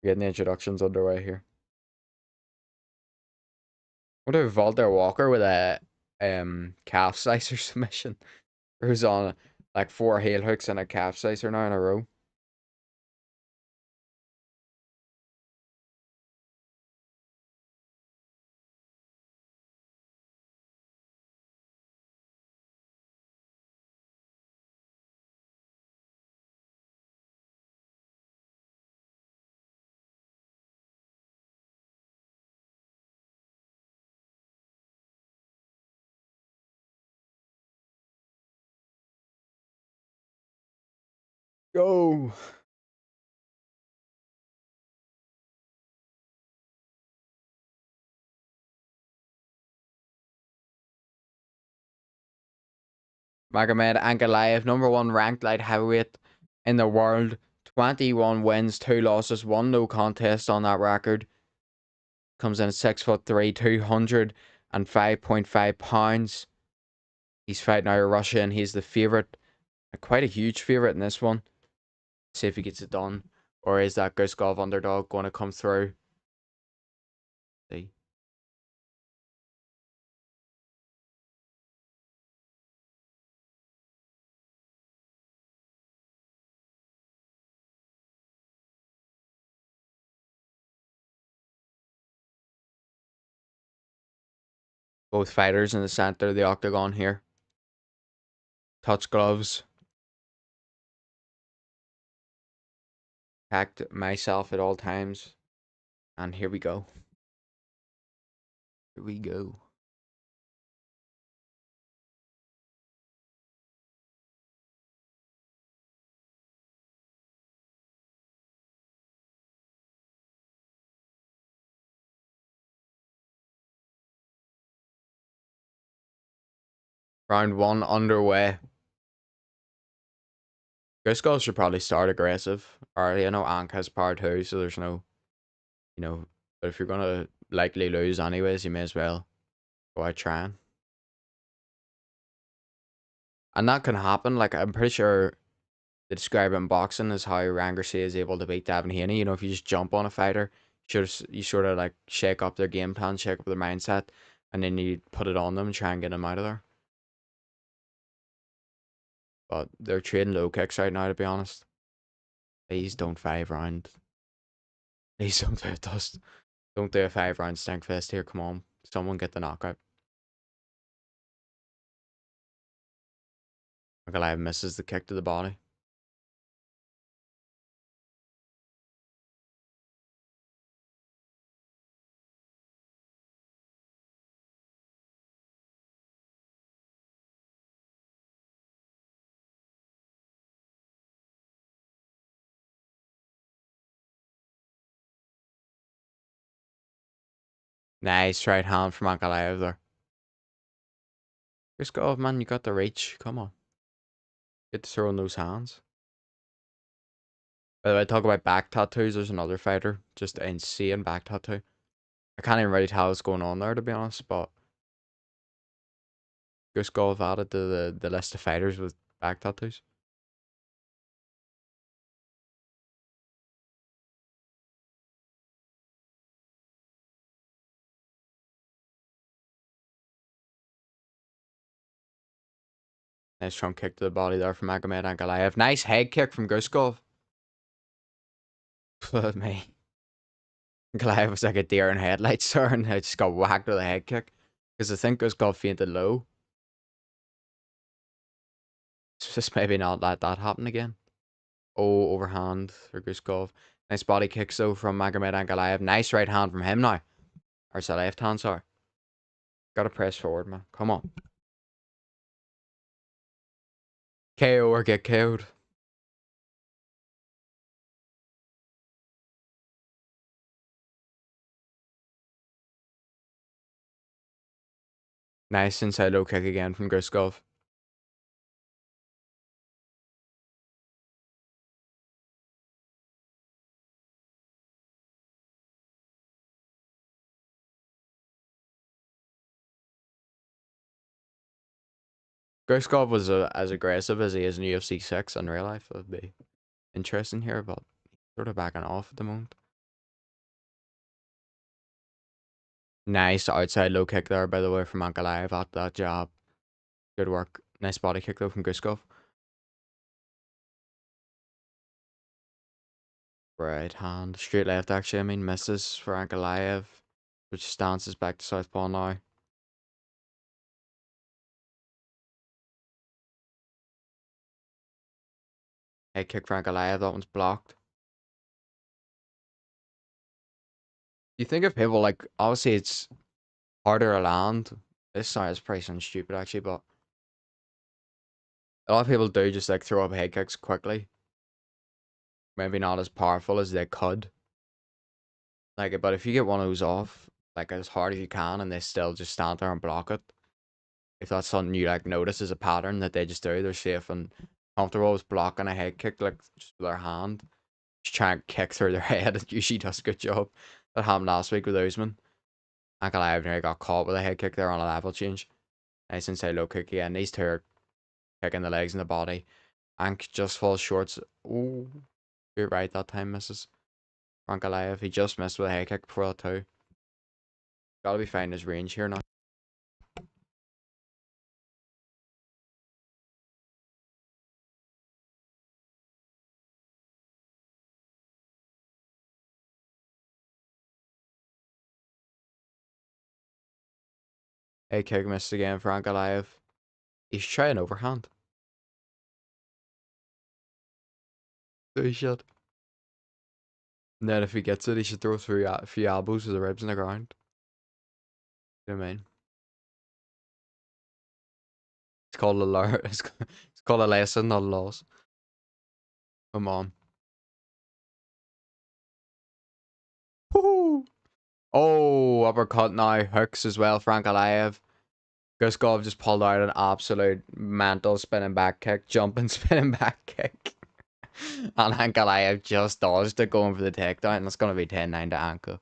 Getting the introductions underway here. What about Valder Walker with a calf slicer submission? Who's on like 4 heel hooks and a calf slicer now in a row? Go! Magomed Ankalaev, number 1 ranked light heavyweight in the world. 21 wins, 2 losses, 1 no contest on that record. Comes in at 6'3", 205.5 pounds. He's fighting out of Russia and he's the favourite. Quite a huge favourite in this one. See if he gets it done. Or is that Guskov underdog going to come through? See. Both fighters in the center of the octagon here. Touch gloves. Protect myself at all times. And here we go. Here we go. Round 1 underway. Guskov should probably start aggressive. Already, I know Ank has power too, so there's no, but if you're gonna likely lose anyways, you may as well go out trying. And that can happen. Like, I'm pretty sure they describe it in boxing as how Ryan Garcia is able to beat Devin Haney. You know, if you just jump on a fighter, you sort of like shake up their game plan, shake up their mindset, and then you put it on them and try and get them out of there. But they're trading low kicks right now, to be honest. Please don't 5 round. Please don't do it, Dust. Don't do a 5 round stank fest here. Come on. Someone get the knockout. Ankalaev misses the kick to the body. Nice right hand from Ankalaev there. Guskov, man, you got the reach. Come on. Get to throwing those hands. By the way, talk about back tattoos. There's another fighter. Just insane back tattoo. I can't even really tell what's going on there, to be honest, but Guskov added to the list of fighters with back tattoos. Nice strong kick to the body there from Magomed Ankalaev. Nice head kick from Guskov. Blood me. Ankalaev was like a deer in headlights there, and I just got whacked with a head kick. Because I think Guskov fainted low. Just maybe not let that happen again. Oh, overhand for Guskov. Nice body kicks though from Magomed Ankalaev. Nice right hand from him now. Or is that left hand, sorry. Gotta press forward, man. Come on. KO or get KO'd. Nice inside low kick again from Guskov. Guskov was as aggressive as he is in UFC 6 in real life. That'd be interesting here, but sort of backing off at the moment. Nice outside low kick there, by the way, from Ankalaev at that jab. Good work. Nice body kick, though, from Guskov. Right hand. Straight left, actually. I mean, misses for Ankalaev, which stances back to southpaw now. Head kick for Ankalaev. That one's blocked. You think of people like, obviously, it's harder to land. This sounds pretty sounds stupid, actually, but a lot of people do just like throw up head kicks quickly. Maybe not as powerful as they could. Like, but if you get one of those off, like as hard as you can, and they still just stand there and block it, if that's something you like notice as a pattern that they just do, they're safe and comfortable with blocking a head kick, like just with their hand, just try and kick through their head. It usually does a good job. That happened last week with Usman. Ankalaev nearly got caught with a head kick there on a level change. Nice inside low kick again. These two are kicking the legs and the body. Ank just falls short. Oh, you're right, that time misses. Ankalaev, he just missed with a head kick before that too. Gotta be finding his range here now. Head kick missed again for Ankalaev. He's trying overhand. So he should. And then if he gets it, he should throw through a few elbows to the ribs in the ground. You know what I mean? It's called a it's called a lesson, not a loss. Come on. Woohoo! Oh, uppercut now. Hooks as well, Frank Alayev. Guskov just pulled out an absolute mental spinning back kick, jumping spinning back kick. And Ankalaev just dodged it going for the takedown, and it's going to be 10-9 to Anka.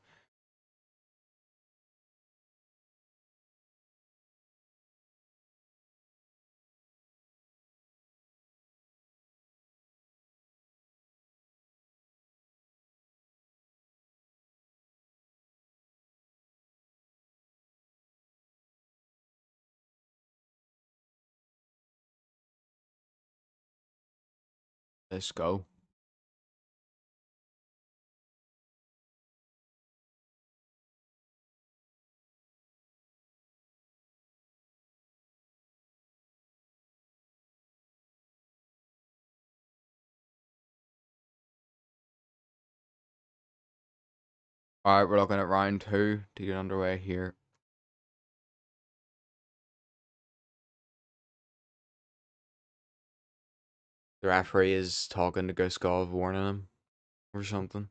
Let's go. Alright, we're looking at round 2 to get underway here. The referee is talking to Guskov, warning him or something.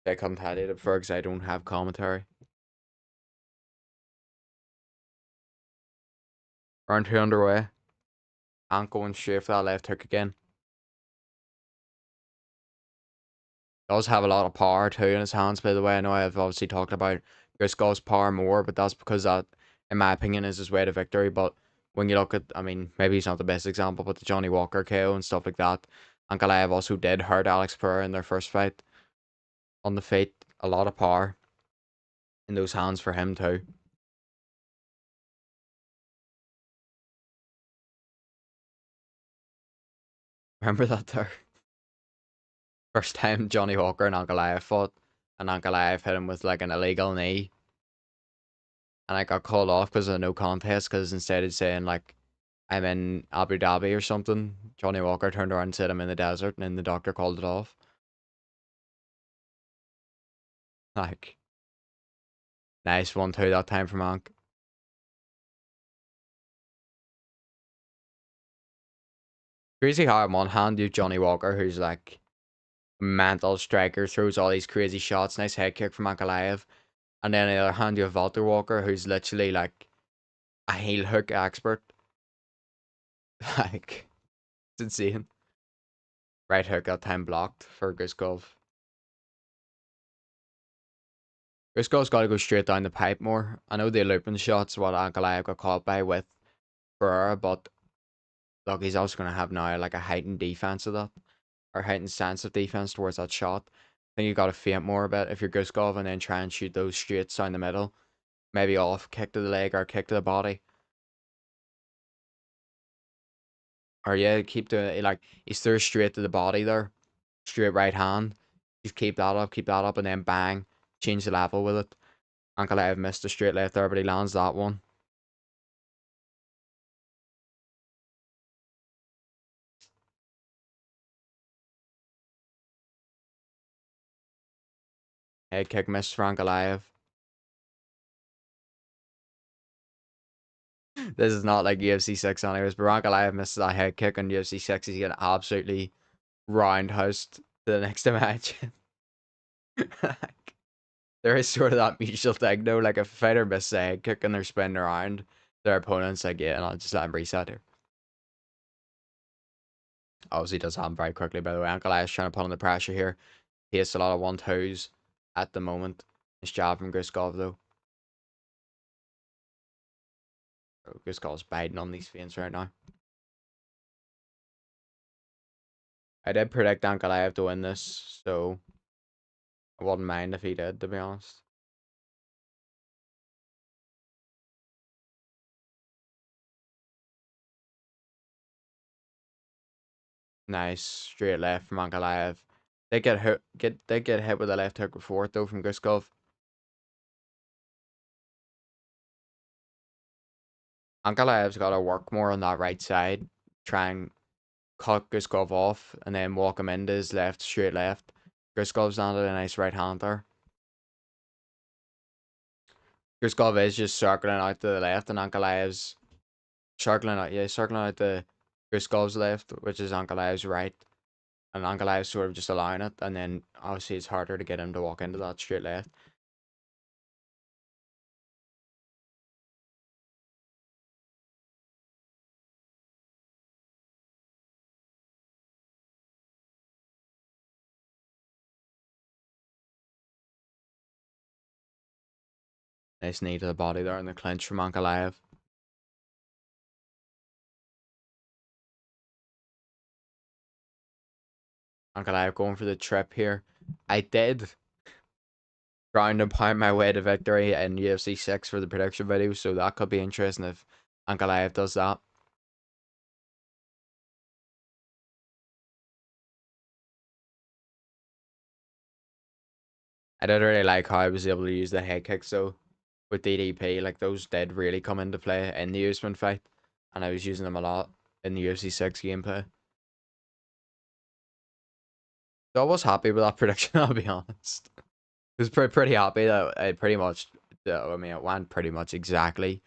I couldn't tell you it before because I don't have commentary. Round two underway. Ant going straight for that left hook again. Does have a lot of power too in his hands, by the way. I know I've obviously talked about Guskov's power more, but that's because that, in my opinion, is his way to victory. But when you look at, I mean, maybe he's not the best example, but the Johnny Walker KO and stuff like that, Ankalaev also did hurt Alex Pereira in their first fight on the feet. A lot of power in those hands for him too. Remember that there? First time Johnny Walker and Ankalaev fought, and Ankalaev hit him with like an illegal knee, and I got called off because of no contest. Because instead of saying like I'm in Abu Dhabi or something, Johnny Walker turned around and said I'm in the desert, and then the doctor called it off. Like nice 1-2 that time from Ank. Crazy how on one hand you have Johnny Walker who's like mental striker, throws all these crazy shots, nice head kick from Ankalaev, and then on the other hand you have Walter Walker who's literally like a heel hook expert. Like it's insane. Right hook that time blocked for Guskov. Guskov's got to go straight down the pipe more. I know the looping shots what Ankalaev got caught by with Ferrer, but look, he's also going to have now like a heightened defense of that, or heightened sense of defense towards that shot. I think you got to feint more about if you're Guskov and then try and shoot those straights down the middle. Maybe off kick to the leg or kick to the body. Or yeah, keep doing it like he's through straight to the body there. Straight right hand. Just keep that up, and then bang. Change the level with it. Ankalaev missed a straight left there, but he lands that one. Head kick missed for Ankalaev. This is not like UFC 6 anyways, but Ankalaev misses that head kick on UFC 6. He's getting absolutely roundhoused to the next match. Like, there is sort of that mutual thing though. Like if a fighter misses a head kick and they're spinning around, their opponent's like, yeah, and I'll just let him reset here. Obviously does happen very quickly, by the way. Ankalaev's trying to put on the pressure here. He has a lot of 1-2s at the moment. Nice job from Guskov though. Oh, Guskov's biting on these feints right now. I did predict Ankalaev to win this, so I wouldn't mind if he did, to be honest. Nice straight left from Ankalaev. They get hit with a left hook before it though from Guskov. Ankalaev's got to work more on that right side, try and cut Guskov off, and then walk him into his left, straight left. Guskov's landed a nice right hand there. Guskov is just circling out to the left, and Ankalaev's circling out to Guskov's left, which is Ankalaev's right. And Ankalaev's sort of just allowing it, and then obviously it's harder to get him to walk into that straight left. Nice knee to the body there in the clinch from Ankalaev. Ankalaev going for the trip here. I did ground and pound my way to victory in UFC 6 for the prediction video, so that could be interesting if Ankalaev does that. I did really like how I was able to use the head kicks though with DDP. Like those did really come into play in the Usman fight, and I was using them a lot in the UFC 6 gameplay. So I was happy with that prediction, I'll be honest. I was pretty happy that I pretty much, I mean, it went pretty much exactly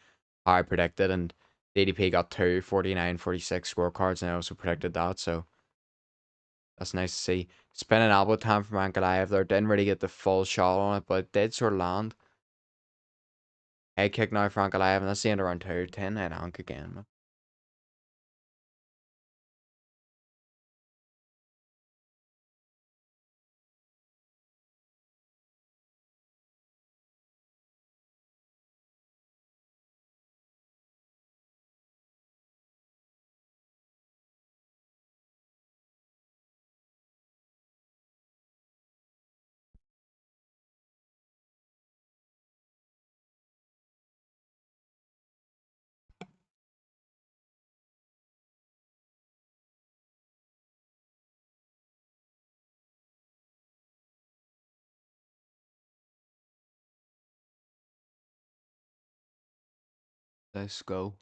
how I predicted, and DDP got 2 49-46 scorecards, and I also predicted that, so that's nice to see. Spinning elbow time from Ankalaev there, didn't really get the full shot on it, but it did sort of land. Head kick now for Ankalaev, and that's the end of round 2. 10 head honk again. Let's go.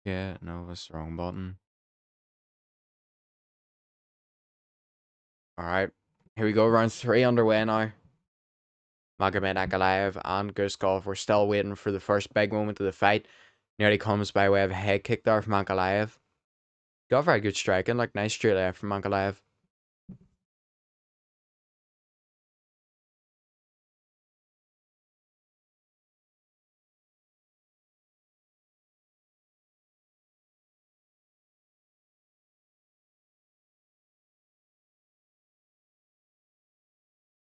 Yeah, no, that's the wrong button. Alright, here we go. Round 3 underway now. Magomed Ankalaev and Guskov. We're still waiting for the first big moment of the fight. Nearly comes by way of a head kick there from Ankalaev. Got very good striking, like nice straight left from Ankalaev.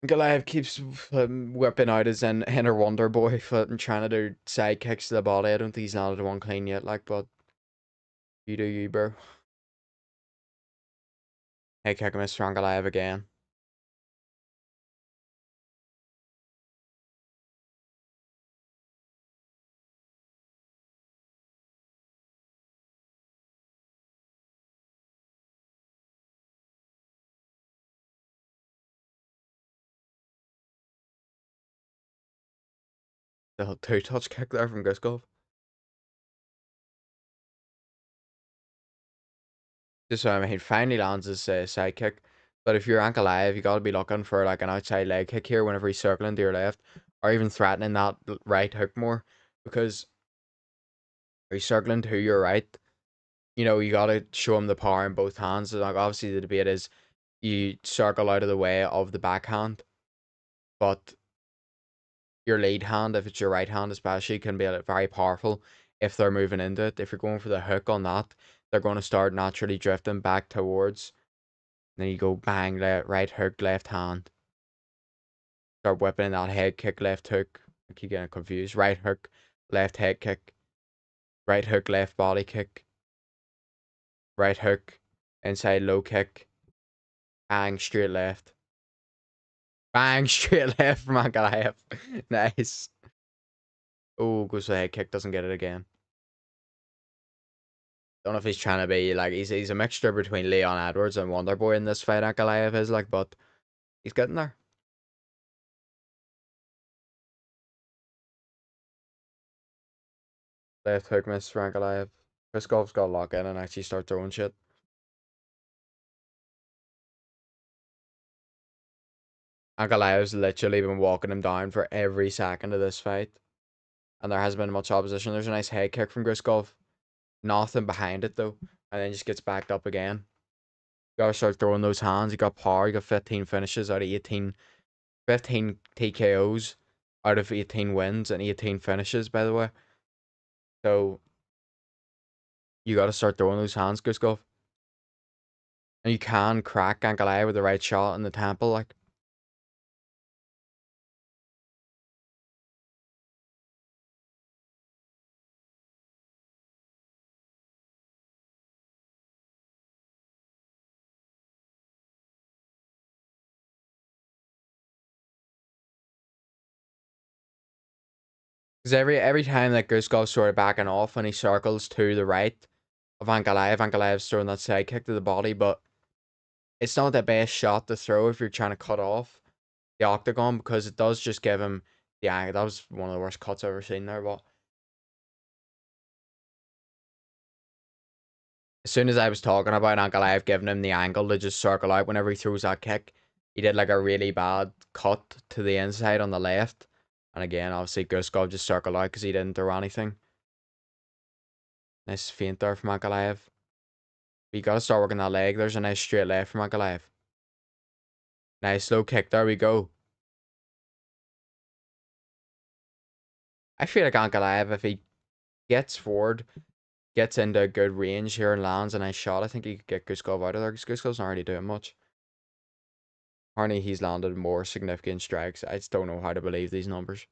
Ankalaev keeps whipping out his inner wonder boy foot and trying to do side kicks to the body. I don't think he's landed one clean yet, like, but you do you, bro. Head kick miss for Ankalaev again. The two touch kick there from Guskov. Just what I mean, finally lands his side kick. But if you're Ankalaev, you got to be looking for like an outside leg kick here whenever he's circling to your left, or even threatening that right hook more, because he's circling to your right. You know, you got to show him the power in both hands. So, like, obviously, the debate is you circle out of the way of the backhand, but your lead hand, if it's your right hand especially, can be very powerful if they're moving into it. If you're going for the hook on that, they're going to start naturally drifting back towards. Then you go bang, right hook, left hand. Start whipping that head kick, left hook. I keep getting confused. Right hook, left head kick. Right hook, left body kick. Right hook, inside low kick. Bang, straight left. Bang, straight left from Ankalaev. Nice. Oh, goes for the head kick, doesn't get it again. Don't know if he's trying to be like he's a mixture between Leon Edwards and Wonderboy in this fight. Ankalaev is like, but he's getting there. Left hook miss for Ankalaev. Guskov's got to lock in and actually start throwing shit. Ankalaev's literally been walking him down for every second of this fight, and there hasn't been much opposition. There's a nice head kick from Guskov. Nothing behind it though, and then just gets backed up again. You gotta start throwing those hands. You got power. You got 15 finishes out of 18, 15 TKOs out of 18 wins and 18 finishes, by the way. So you got to start throwing those hands, Guskov. And you can crack Ankalaev with the right shot in the temple, like. Because every time that Guskov's sort of backing off and he circles to the right of Ankalaev, Ankalaev's throwing that side kick to the body, but it's not the best shot to throw if you're trying to cut off the octagon because it does just give him the angle. That was one of the worst cuts I've ever seen there, but As soon as I was talking about Ankalaev giving him the angle to just circle out whenever he throws that kick, he did like a really bad cut to the inside on the left. And again, obviously, Guskov just circled out because he didn't throw anything. Nice feint there from Ankalaev. But you got to start working that leg. There's a nice straight left from Ankalaev. Nice low kick. There we go. I feel like Ankalaev, if he gets forward, gets into a good range here and lands a nice shot, I think he could get Guskov out of there because Guskov's not really doing much. Apparently, he's landed more significant strikes. I just don't know how to believe these numbers.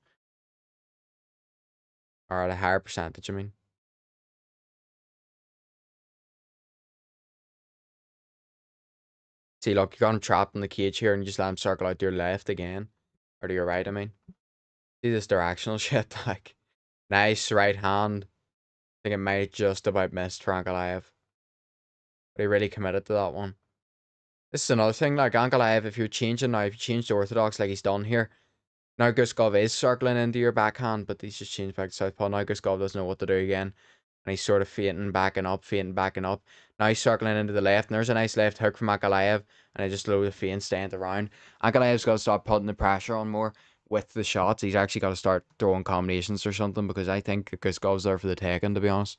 Or at a higher percentage, I mean. See, look, you got him trapped in the cage here and you just let him circle out to your left again. Or to your right, I mean. See this directional shit, like. Nice right hand. I think it might just about missed for Ankalaev. But he really committed to that one. This is another thing, like Ankalaev, if you're changing now, if you change to orthodox like he's done here, now Guskov is circling into your backhand, but he's just changed back to southpaw. Now Guskov doesn't know what to do again. And he's sort of feinting, backing up, feinting, backing up. Now he's circling into the left, and there's a nice left hook from Ankalaev, and I just load the feint, stand around. Ankalaev's got to start putting the pressure on more with the shots. He's actually got to start throwing combinations or something, because I think Guskov's there for the taking, to be honest.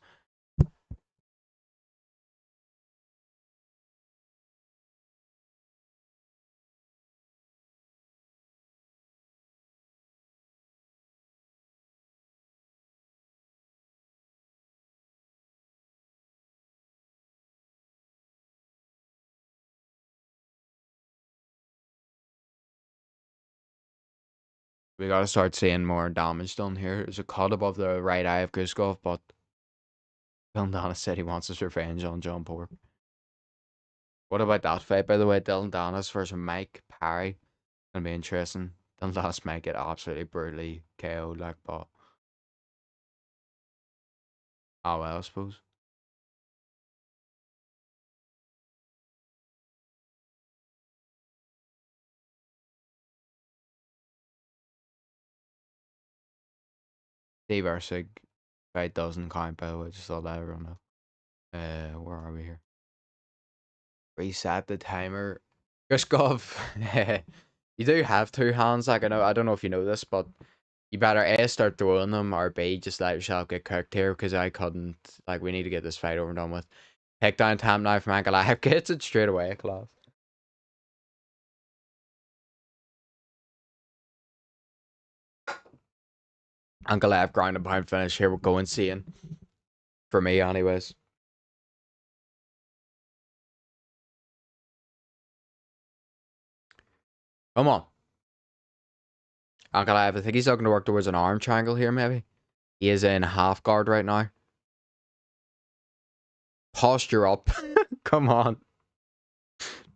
We got to start seeing more damage done here. There's a cut above the right eye of Guskov, but Dylan Dennis said he wants his revenge on John Pork. What about that fight, by the way? Dylan Dennis versus Mike Parry. Gonna be interesting. Dylan Dennis might get absolutely brutally KO'd, like, but oh well, I suppose. Steve Ersig fight doesn't count, by the way. Just let everyone know. Where are we here? Reset the timer. Guskov. You do have two hands, like I don't know if you know this, but you better A start throwing them or B just let yourself get cooked here because I couldn't, like, we need to get this fight over and done with. Takedown time now from Ankalaev. Gets it straight away, class. Ankalaev ground and pound finish here. We're going seeing. For me, anyways. Come on. Ankalaev, I think he's looking to work towards an arm triangle here, maybe. He is in half guard right now. Posture up. Come on.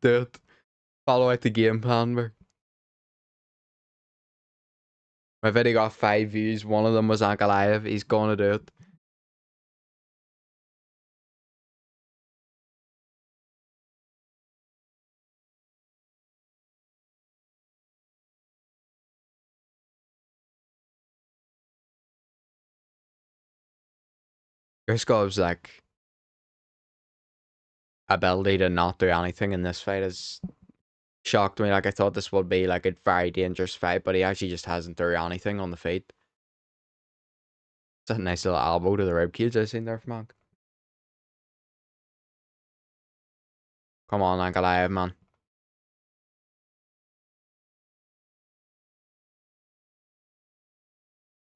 Do it. Follow out the game plan, bro. My video got 5 views. One of them was Ankalaev. He's going to do it. Guskov's like ability to not do anything in this fight has shocked me. Like, I thought this would be like a very dangerous fight, but he actually just hasn't done anything on the feet. It's a nice little elbow to the rib cage I've seen there from Monk. Come on, Ankalaev, man.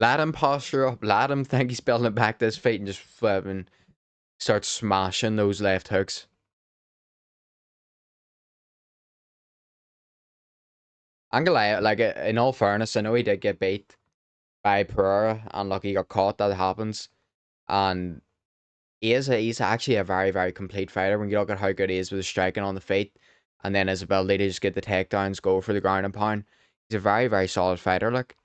Let him posture up. Let him think he's building it back to his feet and just flipping start smashing those left hooks. Ankalaev, like, in all fairness, I know he did get beat by Pereira, and look, he got caught. That happens, and he's actually a very, very complete fighter when you look at how good he is with his striking on the feet, and then his ability to just get the takedowns, go for the ground and pound. He's a very, very solid fighter. Like,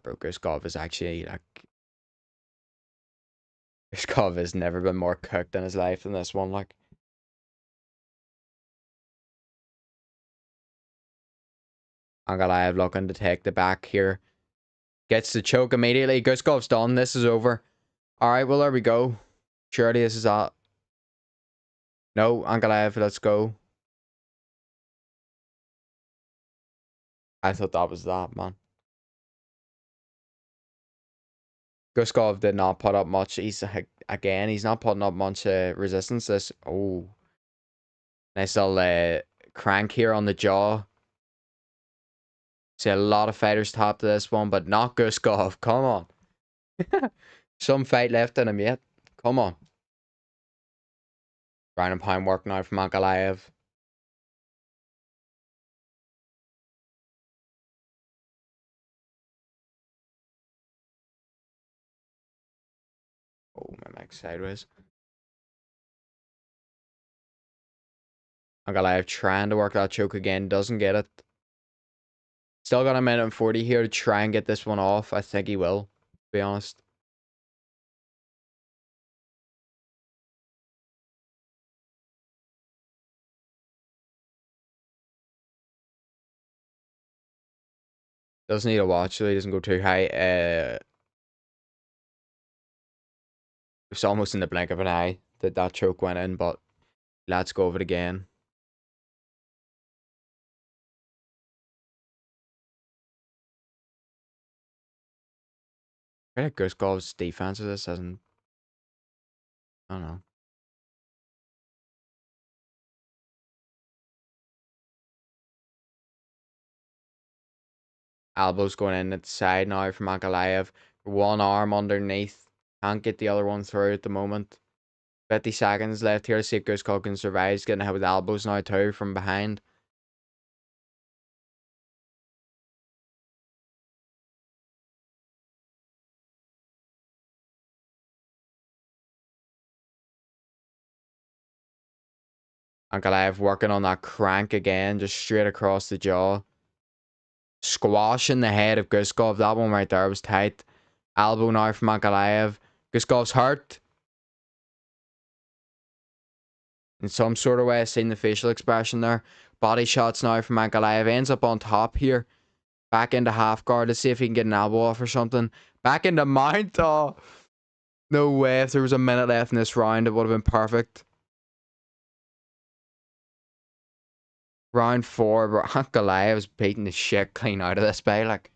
bro, Guskov is actually like Guskov has never been more cooked in his life than this one. Like, Ankalaev looking to take the back here. Gets the choke immediately. Guskov's done. This is over. Alright, well, there we go. Surely this is that. No, Ankalaev, let's go. I thought that was that, man. Guskov did not put up much. He's not putting up much resistance. This, oh, nice little crank here on the jaw. See a lot of fighters top to this one, but not Guskov. Come on. Some fight left in him yet. Come on. Ground and pound work now from Ankalaev. Oh, my mic sideways. Ankalaev trying to work that choke again. Doesn't get it. Still got a minute and 40 here to try and get this one off. I think he will, to be honest. Doesn't need a watch so he doesn't go too high. It's almost in the blink of an eye that that choke went in, but let's go of it again. I think Guskov's defense of this hasn't. I don't know. Elbows going in at the side now from Ankalaev. One arm underneath. Can't get the other one through at the moment. 50 seconds left here to see if Guskov can survive. He's getting hit with elbows now too from behind. Ankalaev working on that crank again, just straight across the jaw. Squashing the head of Guskov. That one right there was tight. Elbow now from Ankalaev. Guskov's hurt. In some sort of way, I've seen the facial expression there. Body shots now from Ankalaev. Ends up on top here. Back into half guard. Let's see if he can get an elbow off or something. Back into mount. Oh, no way. If there was a minute left in this round, it would have been perfect. Round 4, but Ankalaev's beating the shit clean out of this bay. Like,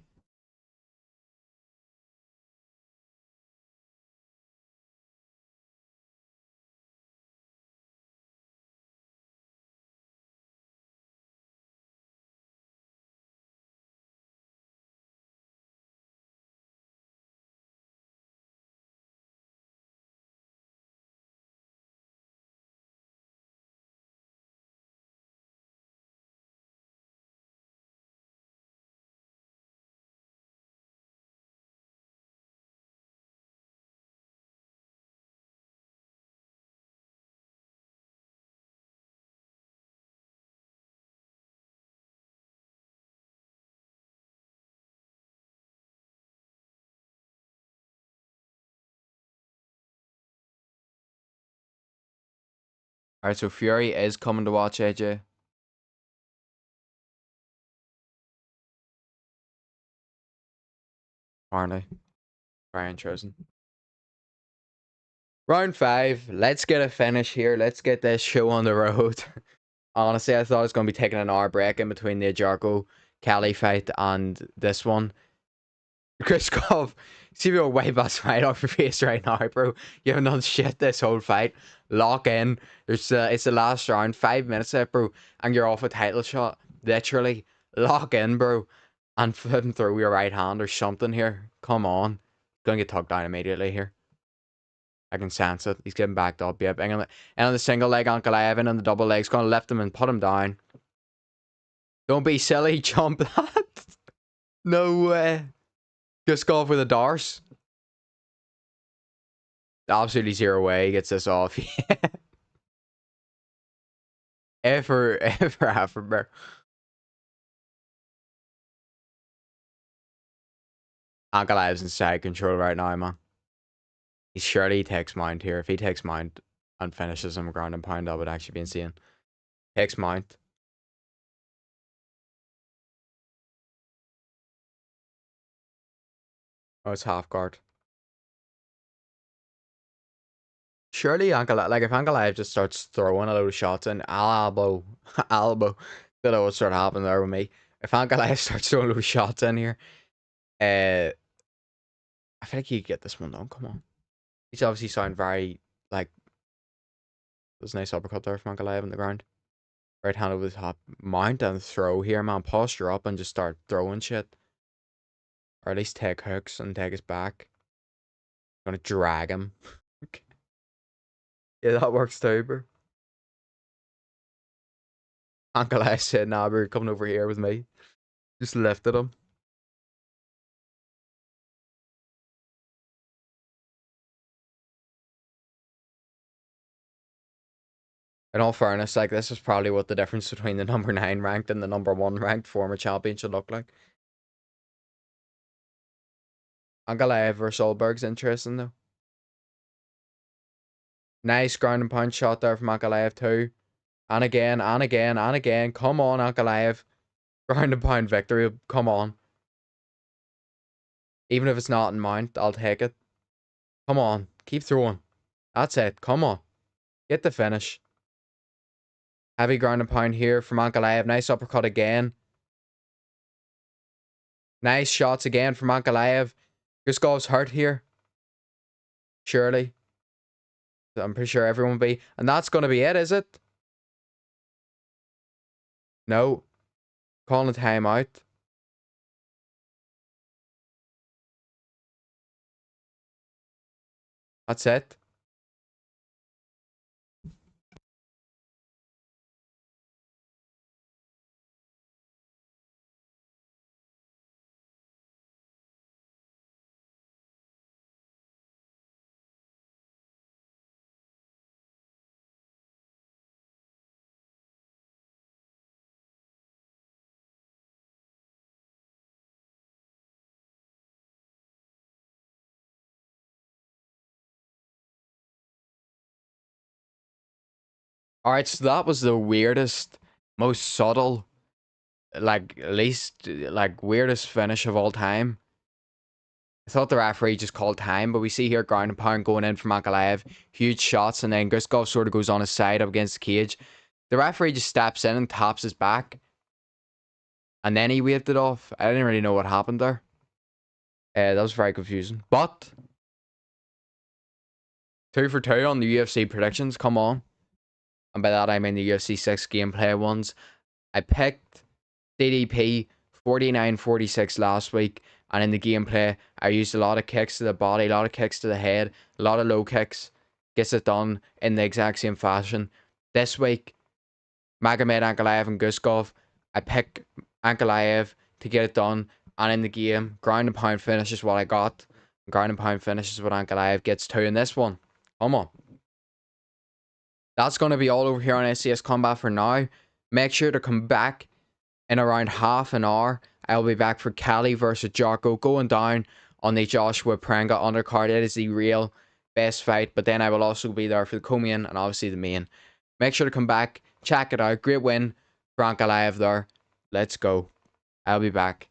alright, so Fury is coming to watch AJ. Apparently. Brian chosen. Round 5. Let's get a finish here. Let's get this show on the road. Honestly, I thought it was going to be taking an hour break in between the Jarko Kelly fight and this one. Guskov, see if you'll wipe that smile off your face right now, bro. You haven't done shit this whole fight. Lock in. It's the last round. 5 minutes left, bro. And you're off a title shot. Literally. Lock in, bro. And flip him through your right hand or something here. Come on. Gonna get tugged down immediately here. I can sense it. He's getting backed up. Yep. And on the single leg, Ankalaev, and on the double leg's gonna lift him and put him down. Don't be silly. Jump that. No way. Guskov with a Darce. Absolutely zero way he gets this off. ever, bro. Ankalaev's in side control right now, man. He's surely he takes mount here. If he takes mount and finishes him ground and pound, that would actually be insane. Takes mount. Oh, it's half guard. surely Ankalaev, like if Ankalaev just starts throwing a load of shots and elbow, elbow, don't know what started happening there with me. If Ankalaev starts throwing a load of shots in here, I feel like he could get this one done. Come on. He's obviously sound very, like, there's a nice uppercut there from Ankalaev in the ground. Right hand over the top. Mount and throw here, man. Posture up and just start throwing shit. Or at least take hooks and take his back. Gonna drag him. Yeah, that works too, bro. Ankalaev said, nah, bro, coming over here with me. Just lifted him. In all fairness, like, this is probably what the difference between the number 9 ranked and the number 1 ranked former champion should look like. Ankalaev versus Solberg's interesting, though. Nice ground and pound shot there from Ankalaev, too. And again, and again, and again. Come on, Ankalaev. Ground and pound victory. Come on. Even if it's not in mount, I'll take it. Come on. Keep throwing. That's it. Come on. Get the finish. Heavy ground and pound here from Ankalaev. Nice uppercut again. Nice shots again from Ankalaev. Guskov's hurt here. Surely. I'm pretty sure everyone will be. And that's going to be it, is it? No. Calling a timeout. That's it. Alright, so that was the weirdest, most subtle, like, least, like, weirdest finish of all time. I thought the referee just called time, but we see here ground and pound going in from Ankalaev. Huge shots, and then Guskov sort of goes on his side up against the cage. The referee just steps in and taps his back. And then he waved it off. I didn't really know what happened there. That was very confusing. But 2 for 2 on the UFC predictions. Come on. And by that I mean the UFC 6 gameplay ones. I picked DDP 49-46 last week. And in the gameplay, I used a lot of kicks to the body, a lot of kicks to the head, a lot of low kicks. Gets it done in the exact same fashion. This week, Magomed Ankalaev and Guskov. I pick Ankalaev to get it done. And in the game, ground and pound finish is what I got. Ground and pound finish is what Ankalaev gets to in this one. Come on. That's going to be all over here on SCS Combat for now. Make sure to come back in around half an hour. I'll be back for Cali versus Jocko, going down on the Joshua Prenga undercard. It is the real best fight. But then I will also be there for the co-main and obviously the main. Make sure to come back. Check it out. Great win for Ankalaev there. Let's go. I'll be back.